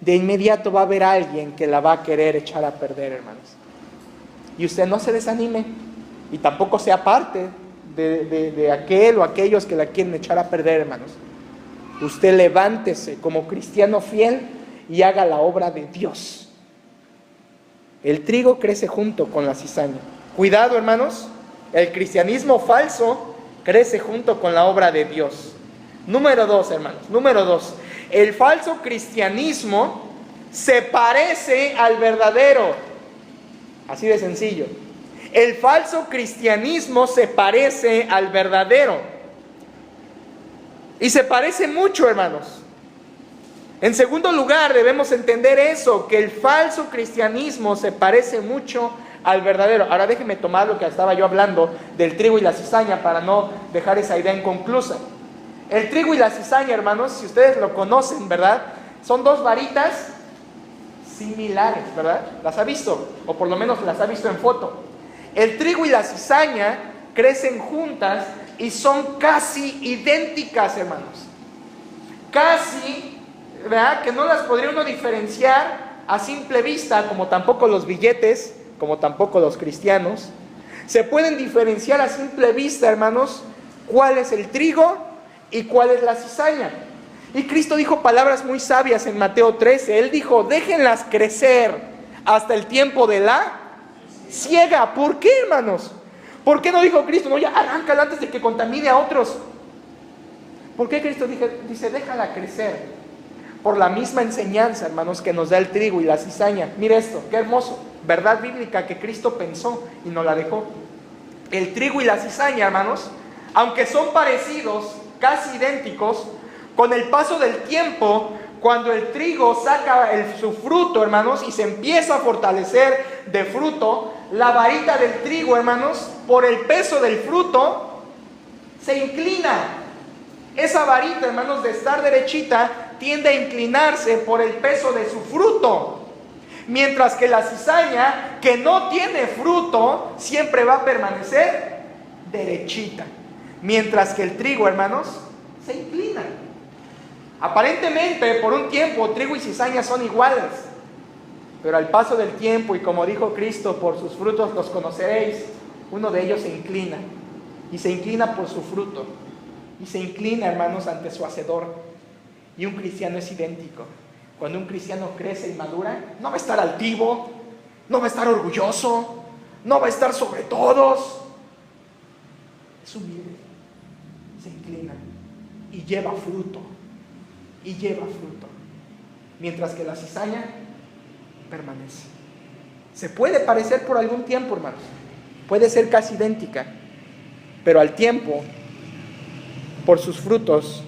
de inmediato va a haber alguien que la va a querer echar a perder, hermanos. Y usted no se desanime, y tampoco sea parte de aquel o aquellos que la quieren echar a perder, hermanos. Usted levántese como cristiano fiel y haga la obra de Dios. El trigo crece junto con la cizaña. Cuidado, hermanos, el cristianismo falso crece junto con la obra de Dios. Número 2, hermanos, número 2. El falso cristianismo se parece al verdadero. Así de sencillo. El falso cristianismo se parece al verdadero. Y se parece mucho, hermanos. En segundo lugar, debemos entender eso, que el falso cristianismo se parece mucho al verdadero. Ahora déjenme tomar lo que estaba yo hablando del trigo y la cizaña para no dejar esa idea inconclusa. El trigo y la cizaña, hermanos, si ustedes lo conocen, ¿verdad? Son dos varitas similares, ¿verdad? ¿Las ha visto? O por lo menos las ha visto en foto. El trigo y la cizaña crecen juntas y son casi idénticas, hermanos. Casi, ¿verdad?, que no las podría uno diferenciar a simple vista, como tampoco los billetes, como tampoco los cristianos. Se pueden diferenciar a simple vista, hermanos, cuál es el trigo y cuál es la cizaña. Y Cristo dijo palabras muy sabias en Mateo 13. Él dijo: déjenlas crecer hasta el tiempo de la siega. ¿Por qué, hermanos? ¿Por qué no dijo Cristo: no, ya arráncala antes de que contamine a otros? ¿Por qué Cristo dice: déjala crecer? Por la misma enseñanza, hermanos, que nos da el trigo y la cizaña. Mire esto, qué hermoso. Verdad bíblica que Cristo pensó y nos la dejó. El trigo y la cizaña, hermanos, aunque son parecidos, casi idénticos, con el paso del tiempo, cuando el trigo saca su fruto, hermanos, y se empieza a fortalecer de fruto, la varita del trigo, hermanos, por el peso del fruto, se inclina. Esa varita, hermanos, de estar derechita, tiende a inclinarse por el peso de su fruto. Mientras que la cizaña, que no tiene fruto, siempre va a permanecer derechita. Mientras que el trigo, hermanos, se inclina. Aparentemente, por un tiempo, trigo y cizaña son iguales. Pero al paso del tiempo, y como dijo Cristo, por sus frutos los conoceréis, uno de ellos se inclina. Y se inclina por su fruto. Y se inclina, hermanos, ante su hacedor. Y un cristiano es idéntico. Cuando un cristiano crece y madura, no va a estar altivo, no va a estar orgulloso, no va a estar sobre todos. Es humilde, se inclina y lleva fruto. Y lleva fruto. Mientras que la cizaña permanece. Se puede parecer por algún tiempo, hermanos. Puede ser casi idéntica. Pero al tiempo, por sus frutos,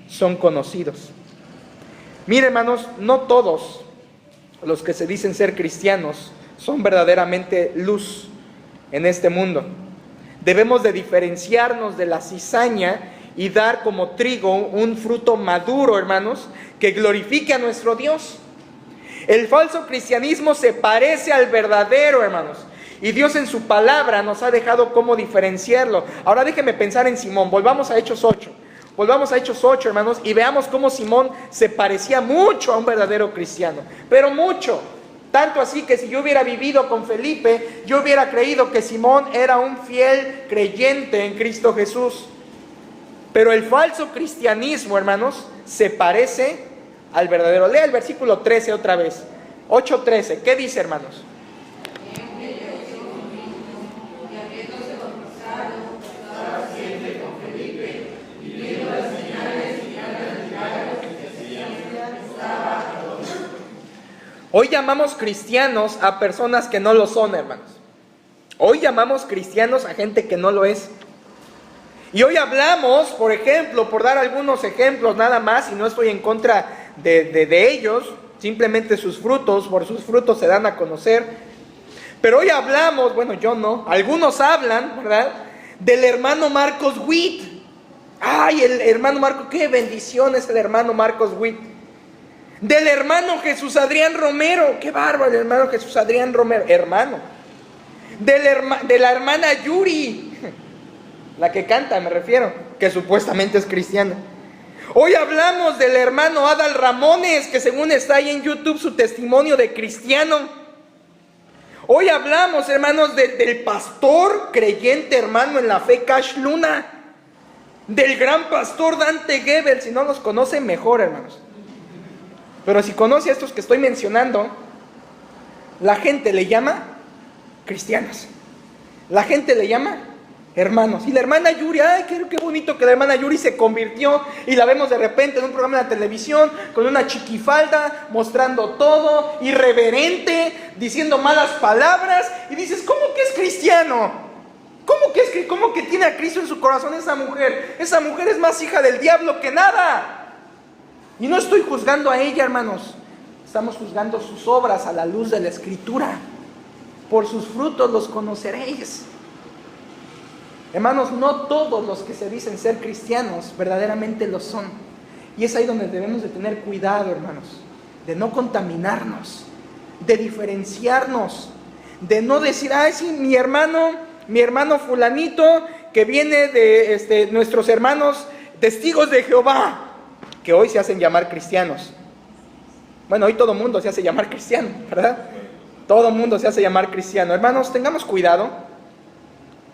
son conocidos. Mire, hermanos, no todos los que se dicen ser cristianos son verdaderamente luz en este mundo. Debemos de diferenciarnos de la cizaña y dar como trigo un fruto maduro, hermanos, que glorifique a nuestro Dios. El falso cristianismo se parece al verdadero, hermanos, y Dios en su palabra nos ha dejado cómo diferenciarlo. Ahora déjenme pensar en Simón. Volvamos a Hechos 8. Volvamos a Hechos 8, hermanos, y veamos cómo Simón se parecía mucho a un verdadero cristiano, pero mucho. Tanto así que si yo hubiera vivido con Felipe, yo hubiera creído que Simón era un fiel creyente en Cristo Jesús. Pero el falso cristianismo, hermanos, se parece al verdadero. Lea el versículo 13 otra vez. 8:13. ¿Qué dice, hermanos? Hoy llamamos cristianos a personas que no lo son, hermanos. Hoy llamamos cristianos a gente que no lo es. Y hoy hablamos, por ejemplo, por dar algunos ejemplos nada más, y no estoy en contra de ellos, simplemente sus frutos, por sus frutos se dan a conocer. Pero hoy hablamos, bueno, yo no, algunos hablan, ¿verdad?, del hermano Marcos Witt. Ay, el hermano Marcos, qué bendición es el hermano Marcos Witt. Del hermano Jesús Adrián Romero, qué bárbaro el hermano Jesús Adrián Romero, hermano. De la hermana Yuri, la que canta, me refiero, que supuestamente es cristiana. Hoy hablamos del hermano Adal Ramones, que según está ahí en YouTube su testimonio de cristiano. Hoy hablamos, hermanos, del pastor creyente, hermano, en la fe, Cash Luna. Del gran pastor Dante Gebel. Si no los conocen, mejor, hermanos. Pero si conoce a estos que estoy mencionando, la gente le llama cristianos. La gente le llama hermanos. Y la hermana Yuri, ay, qué bonito que la hermana Yuri se convirtió y la vemos de repente en un programa de la televisión con una chiquifalda, mostrando todo, irreverente, diciendo malas palabras. Y dices, ¿cómo que es cristiano? ¿Cómo que tiene a Cristo en su corazón esa mujer? Esa mujer es más hija del diablo que nada. Y no estoy juzgando a ella, hermanos. Estamos juzgando sus obras a la luz de la Escritura. Por sus frutos los conoceréis. Hermanos, no todos los que se dicen ser cristianos verdaderamente lo son. Y es ahí donde debemos de tener cuidado, hermanos, de no contaminarnos, de diferenciarnos, de no decir, ay, sí, mi hermano fulanito, que viene de nuestros hermanos testigos de Jehová, que hoy se hacen llamar cristianos. Bueno, hoy todo mundo se hace llamar cristiano, ¿verdad? Todo mundo se hace llamar cristiano. Hermanos, tengamos cuidado.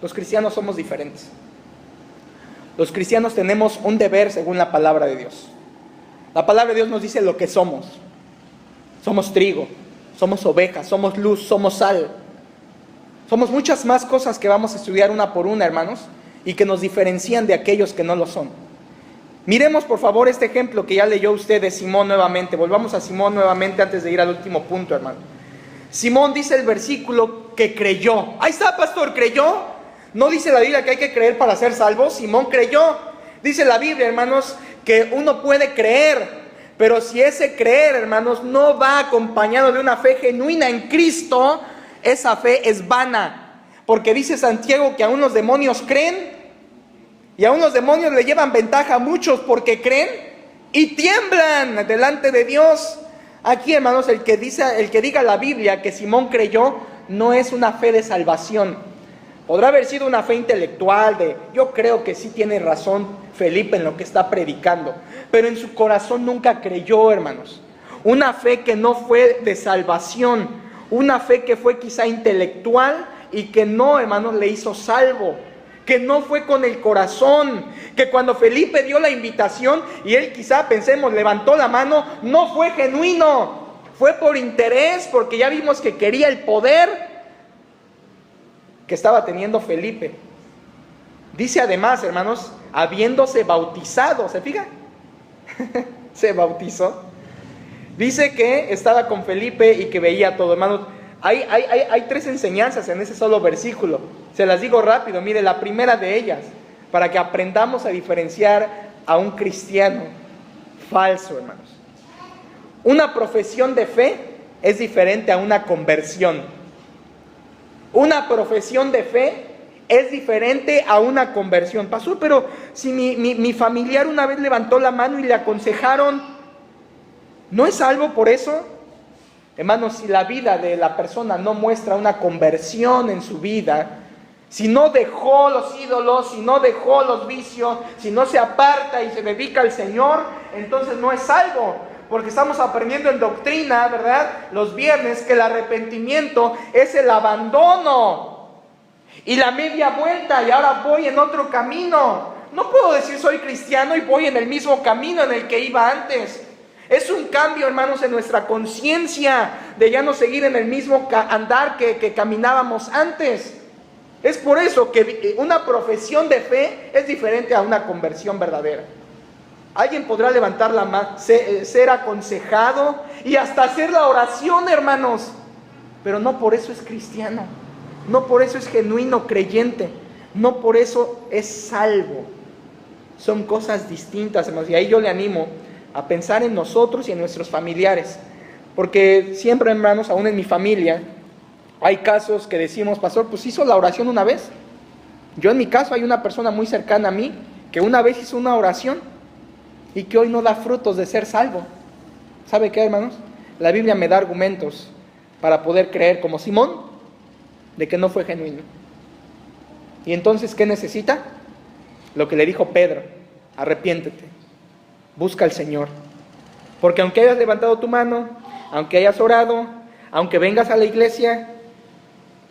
Los cristianos somos diferentes. Los cristianos tenemos un deber según la palabra de Dios. La palabra de Dios nos dice lo que somos. Somos trigo, somos ovejas, somos luz, somos sal. Somos muchas más cosas que vamos a estudiar una por una, hermanos, y que nos diferencian de aquellos que no lo son. Miremos por favor este ejemplo que ya leyó usted de Simón nuevamente. Volvamos a Simón nuevamente antes de ir al último punto, hermano. Simón dice el versículo que creyó. Ahí está, pastor, creyó. No dice la Biblia que hay que creer para ser salvos. Simón creyó. Dice la Biblia, hermanos, que uno puede creer, pero si ese creer, hermanos, no va acompañado de una fe genuina en Cristo, esa fe es vana. Porque dice Santiago que aún los demonios creen, y aún los demonios le llevan ventaja a muchos porque creen y tiemblan delante de Dios. Aquí, hermanos, el que diga la Biblia que Simón creyó, no es una fe de salvación. Podrá haber sido una fe intelectual de, yo creo que sí tiene razón Felipe en lo que está predicando, pero en su corazón nunca creyó, hermanos. Una fe que no fue de salvación, una fe que fue quizá intelectual y que no, hermanos, le hizo salvo, que no fue con el corazón, que cuando Felipe dio la invitación y él quizá, pensemos, levantó la mano, no fue genuino, fue por interés, porque ya vimos que quería el poder que estaba teniendo Felipe. Dice además, hermanos, habiéndose bautizado, ¿se fija? Se bautizó. Dice que estaba con Felipe y que veía todo, hermanos. Hay tres enseñanzas en ese solo versículo. Se las digo rápido. Mire, la primera de ellas, para que aprendamos a diferenciar a un cristiano falso, hermanos. Una profesión de fe es diferente a una conversión. Una profesión de fe es diferente a una conversión. Pastor, pero si mi familiar una vez levantó la mano y le aconsejaron, ¿no es salvo por eso? Hermanos, si la vida de la persona no muestra una conversión en su vida, si no dejó los ídolos, si no dejó los vicios, si no se aparta y se dedica al Señor, entonces no es salvo. Porque estamos aprendiendo en doctrina, ¿verdad? Los viernes, que el arrepentimiento es el abandono y la media vuelta, y ahora voy en otro camino. No puedo decir soy cristiano y voy en el mismo camino en el que iba antes. Es un cambio, hermanos, en nuestra conciencia de ya no seguir en el mismo andar que caminábamos antes. Es por eso que una profesión de fe es diferente a una conversión verdadera. Alguien podrá levantar la mano, ser aconsejado y hasta hacer la oración, hermanos, pero no por eso es cristiano, no por eso es genuino creyente, no por eso es salvo. Son cosas distintas, hermanos, y ahí yo le animo a pensar en nosotros y en nuestros familiares, porque siempre, hermanos, aún en mi familia hay casos que decimos, pastor, pues hizo la oración una vez. Yo en mi caso hay una persona muy cercana a mí que una vez hizo una oración y que hoy no da frutos de ser salvo. ¿Sabe qué, hermanos? La Biblia me da argumentos para poder creer como Simón de que no fue genuino. Y entonces, ¿qué necesita? Lo que le dijo Pedro: arrepiéntete, busca al Señor. Porque aunque hayas levantado tu mano, aunque hayas orado, aunque vengas a la iglesia,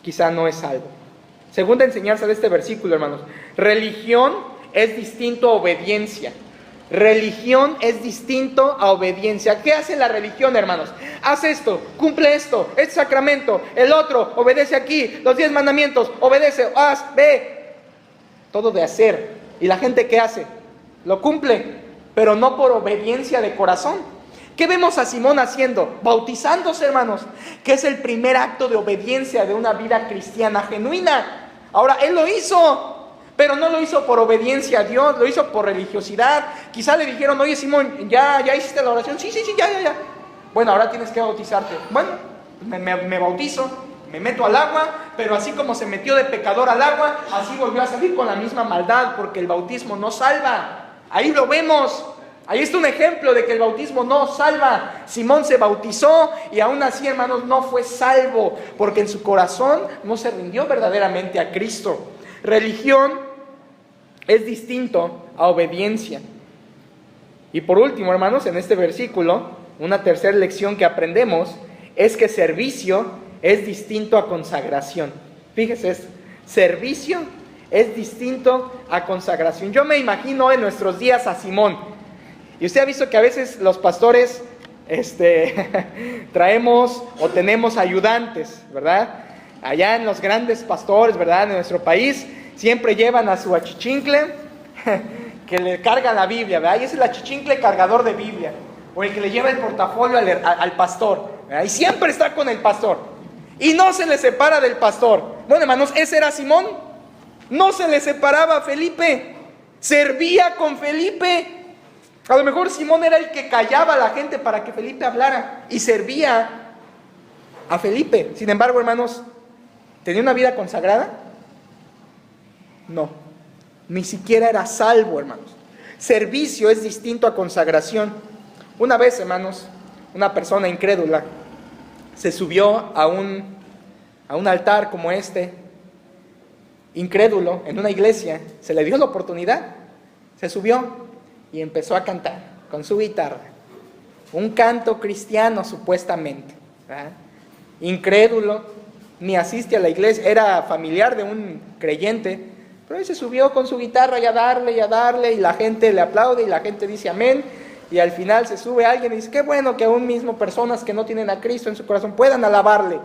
quizá no es salvo. Segunda enseñanza de este versículo, hermanos: religión es distinto a obediencia. Religión es distinto a obediencia. ¿Qué hace la religión, hermanos? Haz esto, cumple esto, este sacramento, el otro, obedece aquí, los 10 mandamientos, obedece, haz, ve. Todo de hacer. ¿Y la gente qué hace? Lo cumple, pero no por obediencia de corazón. ¿Qué vemos a Simón haciendo? Bautizándose, hermanos, que es el primer acto de obediencia de una vida cristiana genuina. Ahora, él lo hizo, pero no lo hizo por obediencia a Dios, lo hizo por religiosidad. Quizá le dijeron: oye, Simón, ¿ya hiciste la oración? Sí, ya. Bueno, ahora tienes que bautizarte. Bueno, me bautizo, me meto al agua, pero así como se metió de pecador al agua, así volvió a salir con la misma maldad, porque el bautismo no salva. Ahí lo vemos. Ahí está un ejemplo de que el bautismo no salva. Simón se bautizó y aún así, hermanos, no fue salvo, porque en su corazón no se rindió verdaderamente a Cristo. Religión es distinto a obediencia. Y por último, hermanos, en este versículo una tercera lección que aprendemos es que servicio es distinto a consagración. Fíjese, servicio es distinto a consagración. Yo me imagino en nuestros días a Simón. Y usted ha visto que a veces los pastores traemos o tenemos ayudantes, ¿verdad? Allá en los grandes pastores, ¿verdad? En nuestro país siempre llevan a su achichincle que le carga la Biblia, ¿verdad? Y ese es el achichincle cargador de Biblia, o el que le lleva el portafolio al pastor, ¿verdad? Y siempre está con el pastor y no se le separa del pastor. Bueno, hermanos, ese era Simón. No se le separaba a Felipe, servía con Felipe. A lo mejor Simón era el que callaba a la gente para que Felipe hablara y servía a Felipe. Sin embargo, hermanos, ¿tenía una vida consagrada? No, ni siquiera era salvo, hermanos. Servicio es distinto a consagración. Una vez, hermanos, una persona incrédula se subió a un altar como este, incrédulo, en una iglesia. Se le dio la oportunidad, se subió y empezó a cantar con su guitarra, un canto cristiano supuestamente, ¿verdad? Incrédulo, ni asiste a la iglesia, era familiar de un creyente, pero él se subió con su guitarra y a darle, y la gente le aplaude y la gente dice amén, y al final se sube alguien y dice, qué bueno que aún mismo personas que no tienen a Cristo en su corazón puedan alabarle.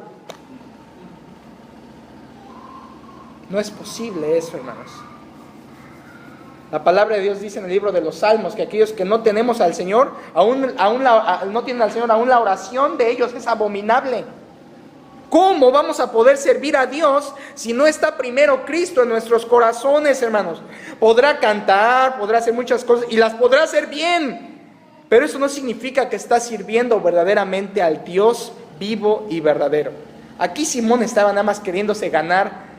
No es posible eso, hermanos. La palabra de Dios dice en el libro de los Salmos que aquellos que no tenemos al Señor, no tienen al Señor, aún la oración de ellos es abominable. ¿Cómo vamos a poder servir a Dios si no está primero Cristo en nuestros corazones, hermanos? Podrá cantar, podrá hacer muchas cosas y las podrá hacer bien, pero eso no significa que está sirviendo verdaderamente al Dios vivo y verdadero. Aquí Simón estaba nada más queriéndose ganar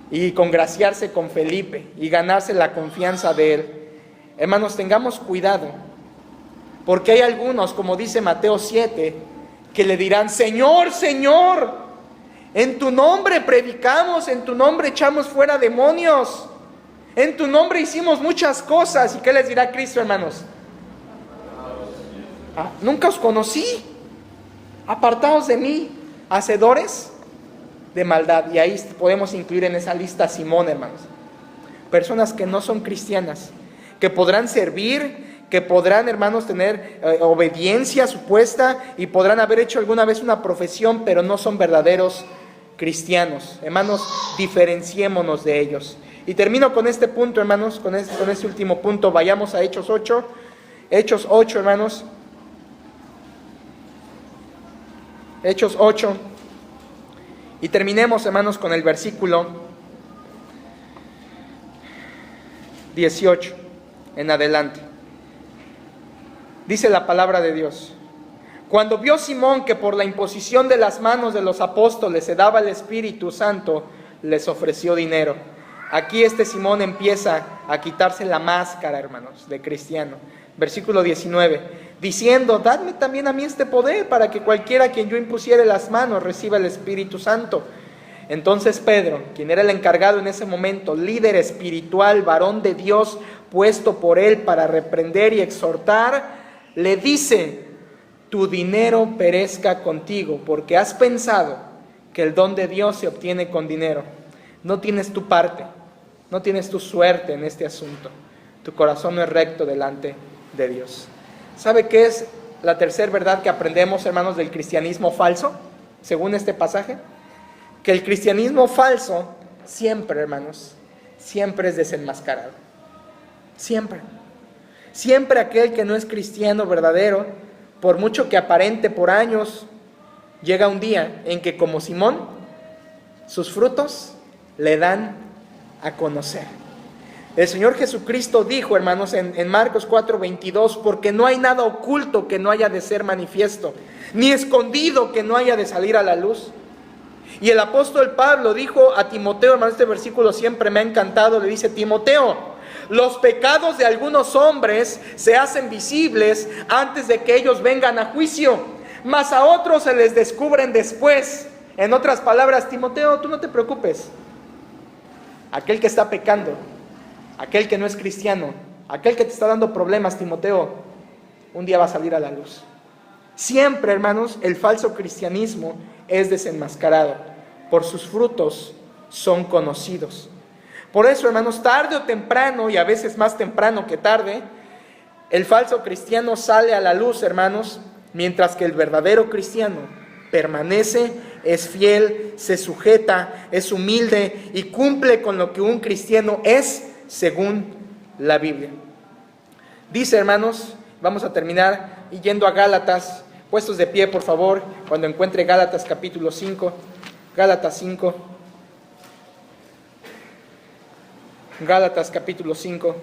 y congraciarse con Felipe y ganarse la confianza de él. Hermanos, tengamos cuidado, porque hay algunos, como dice Mateo 7, que le dirán, Señor, Señor, en tu nombre predicamos, en tu nombre echamos fuera demonios, en tu nombre hicimos muchas cosas. ¿Y qué les dirá Cristo, hermanos? Nunca os conocí, apartaos de mí, hacedores de maldad. Y ahí podemos incluir en esa lista a Simón, hermanos. Personas que no son cristianas, que podrán servir, que podrán, hermanos, tener obediencia supuesta y podrán haber hecho alguna vez una profesión, pero no son verdaderos cristianos. Hermanos, diferenciémonos de ellos. Y termino con este punto, hermanos, con este último punto. Vayamos a Hechos 8. Hechos 8, hermanos. Hechos 8. Y terminemos, hermanos, con el versículo 18 en adelante. Dice la palabra de Dios: cuando vio Simón que por la imposición de las manos de los apóstoles se daba el Espíritu Santo, les ofreció dinero. Aquí Simón empieza a quitarse la máscara, hermanos, de cristiano. Versículo 19, diciendo, dadme también a mí este poder para que cualquiera a quien yo impusiere las manos reciba el Espíritu Santo. Entonces Pedro, quien era el encargado en ese momento, líder espiritual, varón de Dios, puesto por él para reprender y exhortar, le dice, tu dinero perezca contigo, porque has pensado que el don de Dios se obtiene con dinero. No tienes tu parte, no tienes tu suerte en este asunto. Tu corazón no es recto delante de Dios. ¿Sabe qué es la tercera verdad que aprendemos, hermanos, del cristianismo falso? Según este pasaje, que el cristianismo falso siempre, hermanos, siempre es desenmascarado. Siempre. Siempre aquel que no es cristiano verdadero, por mucho que aparente por años, llega un día en que, como Simón, sus frutos le dan a conocer. El Señor Jesucristo dijo, hermanos, en Marcos 4:22, porque no hay nada oculto que no haya de ser manifiesto, ni escondido que no haya de salir a la luz. Y el apóstol Pablo dijo a Timoteo, hermanos, este versículo siempre me ha encantado, le dice, Timoteo, los pecados de algunos hombres se hacen visibles antes de que ellos vengan a juicio, mas a otros se les descubren después. En otras palabras, Timoteo, tú no te preocupes. Aquel que está pecando, aquel que no es cristiano, aquel que te está dando problemas, Timoteo, un día va a salir a la luz. Siempre, hermanos, el falso cristianismo es desenmascarado. Por sus frutos son conocidos. Por eso, hermanos, tarde o temprano, y a veces más temprano que tarde, el falso cristiano sale a la luz, hermanos, mientras que el verdadero cristiano permanece, es fiel, se sujeta, es humilde y cumple con lo que un cristiano es según la Biblia. Dice, hermanos, vamos a terminar yendo a Gálatas, puestos de pie por favor, cuando encuentre Gálatas capítulo 5, Gálatas 5, Gálatas capítulo 5.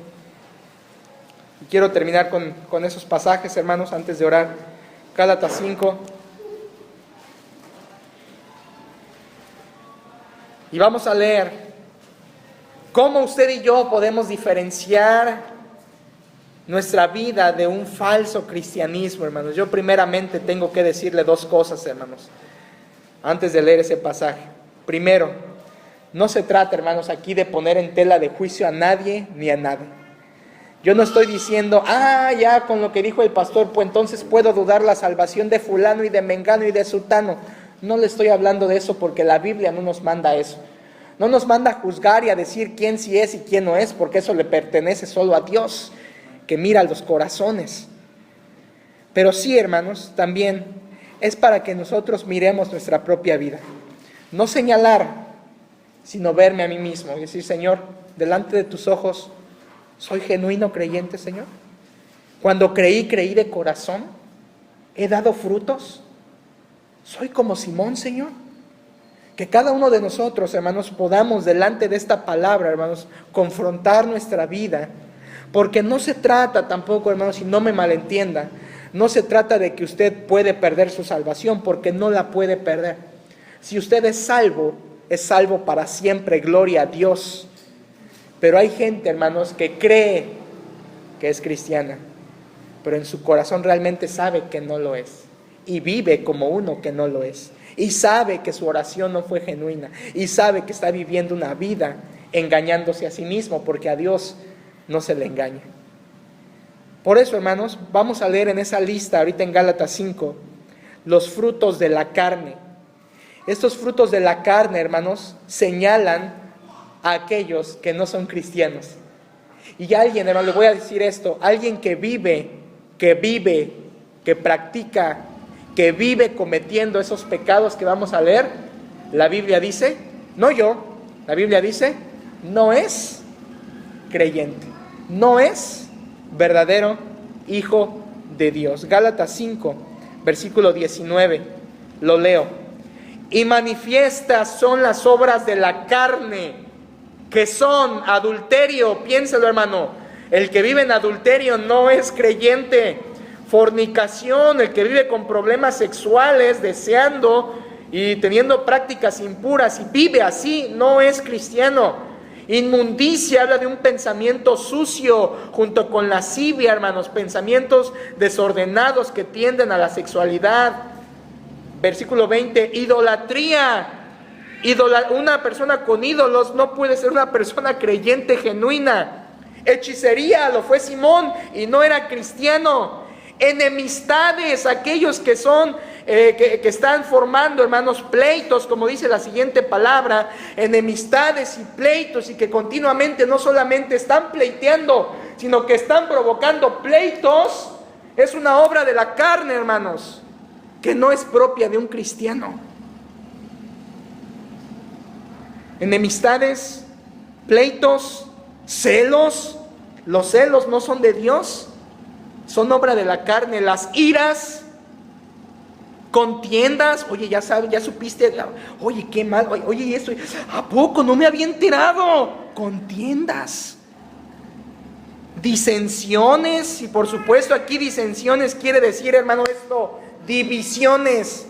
Y quiero terminar con esos pasajes, hermanos, antes de orar. Gálatas 5. Y vamos a leer cómo usted y yo podemos diferenciar nuestra vida de un falso cristianismo, hermanos. Yo primeramente tengo que decirle dos cosas, hermanos, antes de leer ese pasaje. Primero, no se trata, hermanos, aquí de poner en tela de juicio a nadie ni a nada. Yo no estoy diciendo, ya con lo que dijo el pastor, pues entonces puedo dudar la salvación de fulano y de mengano y de sutano. No le estoy hablando de eso porque la Biblia no nos manda eso. No nos manda a juzgar y a decir quién sí es y quién no es, porque eso le pertenece solo a Dios, que mira los corazones. Pero sí, hermanos, también es para que nosotros miremos nuestra propia vida. No señalar, sino verme a mí mismo y decir, Señor, delante de tus ojos, ¿soy genuino creyente, Señor? Cuando creí de corazón. ¿He dado frutos? ¿Soy como Simón, Señor? Que cada uno de nosotros, hermanos, podamos delante de esta palabra, hermanos, confrontar nuestra vida. Porque no se trata tampoco, hermanos, y no me malentienda, no se trata de que usted puede perder su salvación, porque no la puede perder. Si usted es salvo para siempre, gloria a Dios. Pero hay gente, hermanos, que cree que es cristiana, pero en su corazón realmente sabe que no lo es. Y vive como uno que no lo es. Y sabe que su oración no fue genuina. Y sabe que está viviendo una vida engañándose a sí mismo, porque a Dios no se le engaña. Por eso, hermanos, vamos a leer en esa lista, ahorita en Gálatas 5, los frutos de la carne. Estos frutos de la carne, hermanos, señalan a aquellos que no son cristianos. Y alguien, hermano, le voy a decir esto, alguien que vive, que practica, que vive cometiendo esos pecados que vamos a leer, la Biblia dice, no yo, la Biblia dice, no es creyente, no es verdadero hijo de Dios. Gálatas 5, versículo 19, lo leo. Y manifiestas son las obras de la carne, que son adulterio. Piénselo, hermano, el que vive en adulterio no es creyente. Fornicación, el que vive con problemas sexuales, deseando y teniendo prácticas impuras y vive así, no es cristiano. Inmundicia habla de un pensamiento sucio junto con lascivia, hermanos, pensamientos desordenados que tienden a la sexualidad. Versículo 20, idolatría. Una persona con ídolos no puede ser una persona creyente genuina. Hechicería, lo fue Simón y no era cristiano. Enemistades, aquellos que son que están formando, hermanos, pleitos, como dice la siguiente palabra, enemistades y pleitos, y que continuamente no solamente están pleiteando, sino que están provocando pleitos. Es una obra de la carne, hermanos, que no es propia de un cristiano. Enemistades, pleitos, celos. Los celos no son de Dios, son obra de la carne. Las iras, contiendas. Oye, ya sabes, ya supiste. Oye, qué mal. Oye, esto, ¿a poco no me había enterado? Contiendas, disensiones. Y por supuesto aquí disensiones quiere decir, hermano, esto, divisiones.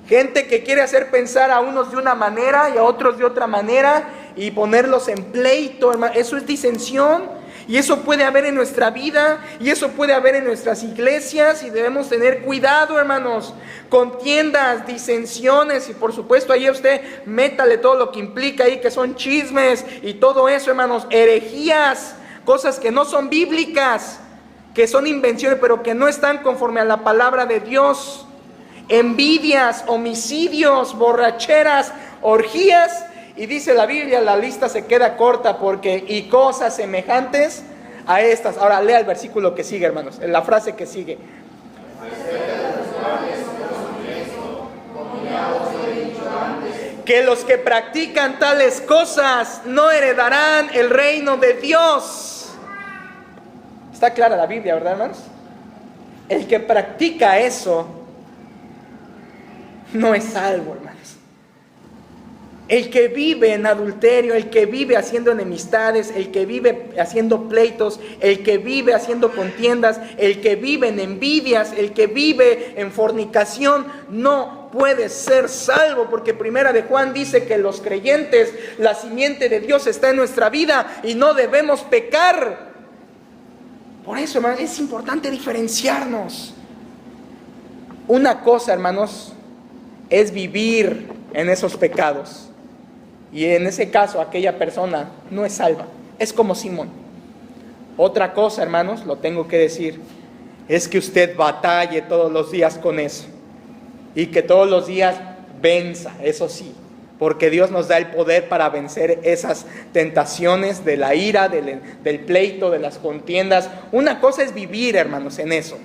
Gente que quiere hacer pensar a unos de una manera y a otros de otra manera y ponerlos en pleito, hermano. Eso es disensión. Y eso puede haber en nuestra vida, y eso puede haber en nuestras iglesias, y debemos tener cuidado, hermanos. Contiendas, disensiones, y por supuesto ahí usted métale todo lo que implica ahí, que son chismes y todo eso, hermanos. Herejías, cosas que no son bíblicas. que son invenciones, pero que no están conforme a la palabra de Dios. Envidias, homicidios, borracheras, orgías, y dice la Biblia, la lista se queda corta porque y cosas semejantes a estas. Ahora lea el versículo que sigue, hermanos, la frase que sigue. Que los que practican tales cosas no heredarán el reino de Dios. Está clara la Biblia, ¿verdad, hermanos? El que practica eso no es salvo, hermanos. El que vive en adulterio, el que vive haciendo enemistades, el que vive haciendo pleitos, el que vive haciendo contiendas, el que vive en envidias, el que vive en fornicación, no puede ser salvo, porque Primera de Juan dice que los creyentes, la simiente de Dios está en nuestra vida y no debemos pecar. Por eso, hermanos, es importante diferenciarnos. Una cosa, hermanos, es vivir en esos pecados. Y en ese caso, aquella persona no es salva. Es como Simón. Otra cosa, hermanos, lo tengo que decir, es que usted batalle todos los días con eso. Y que todos los días venza, eso sí. Porque Dios nos da el poder para vencer esas tentaciones de la ira, del pleito, de las contiendas. Una cosa es vivir, hermanos, en eso.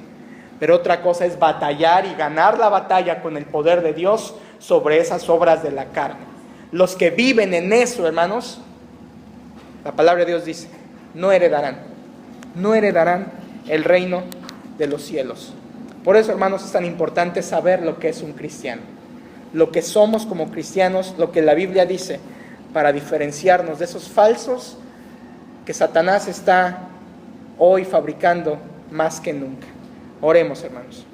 Pero otra cosa es batallar y ganar la batalla con el poder de Dios sobre esas obras de la carne. Los que viven en eso, hermanos, la palabra de Dios dice, no heredarán el reino de los cielos. Por eso, hermanos, es tan importante saber lo que es un cristiano, lo que somos como cristianos, lo que la Biblia dice, para diferenciarnos de esos falsos que Satanás está hoy fabricando más que nunca. Oremos, hermanos.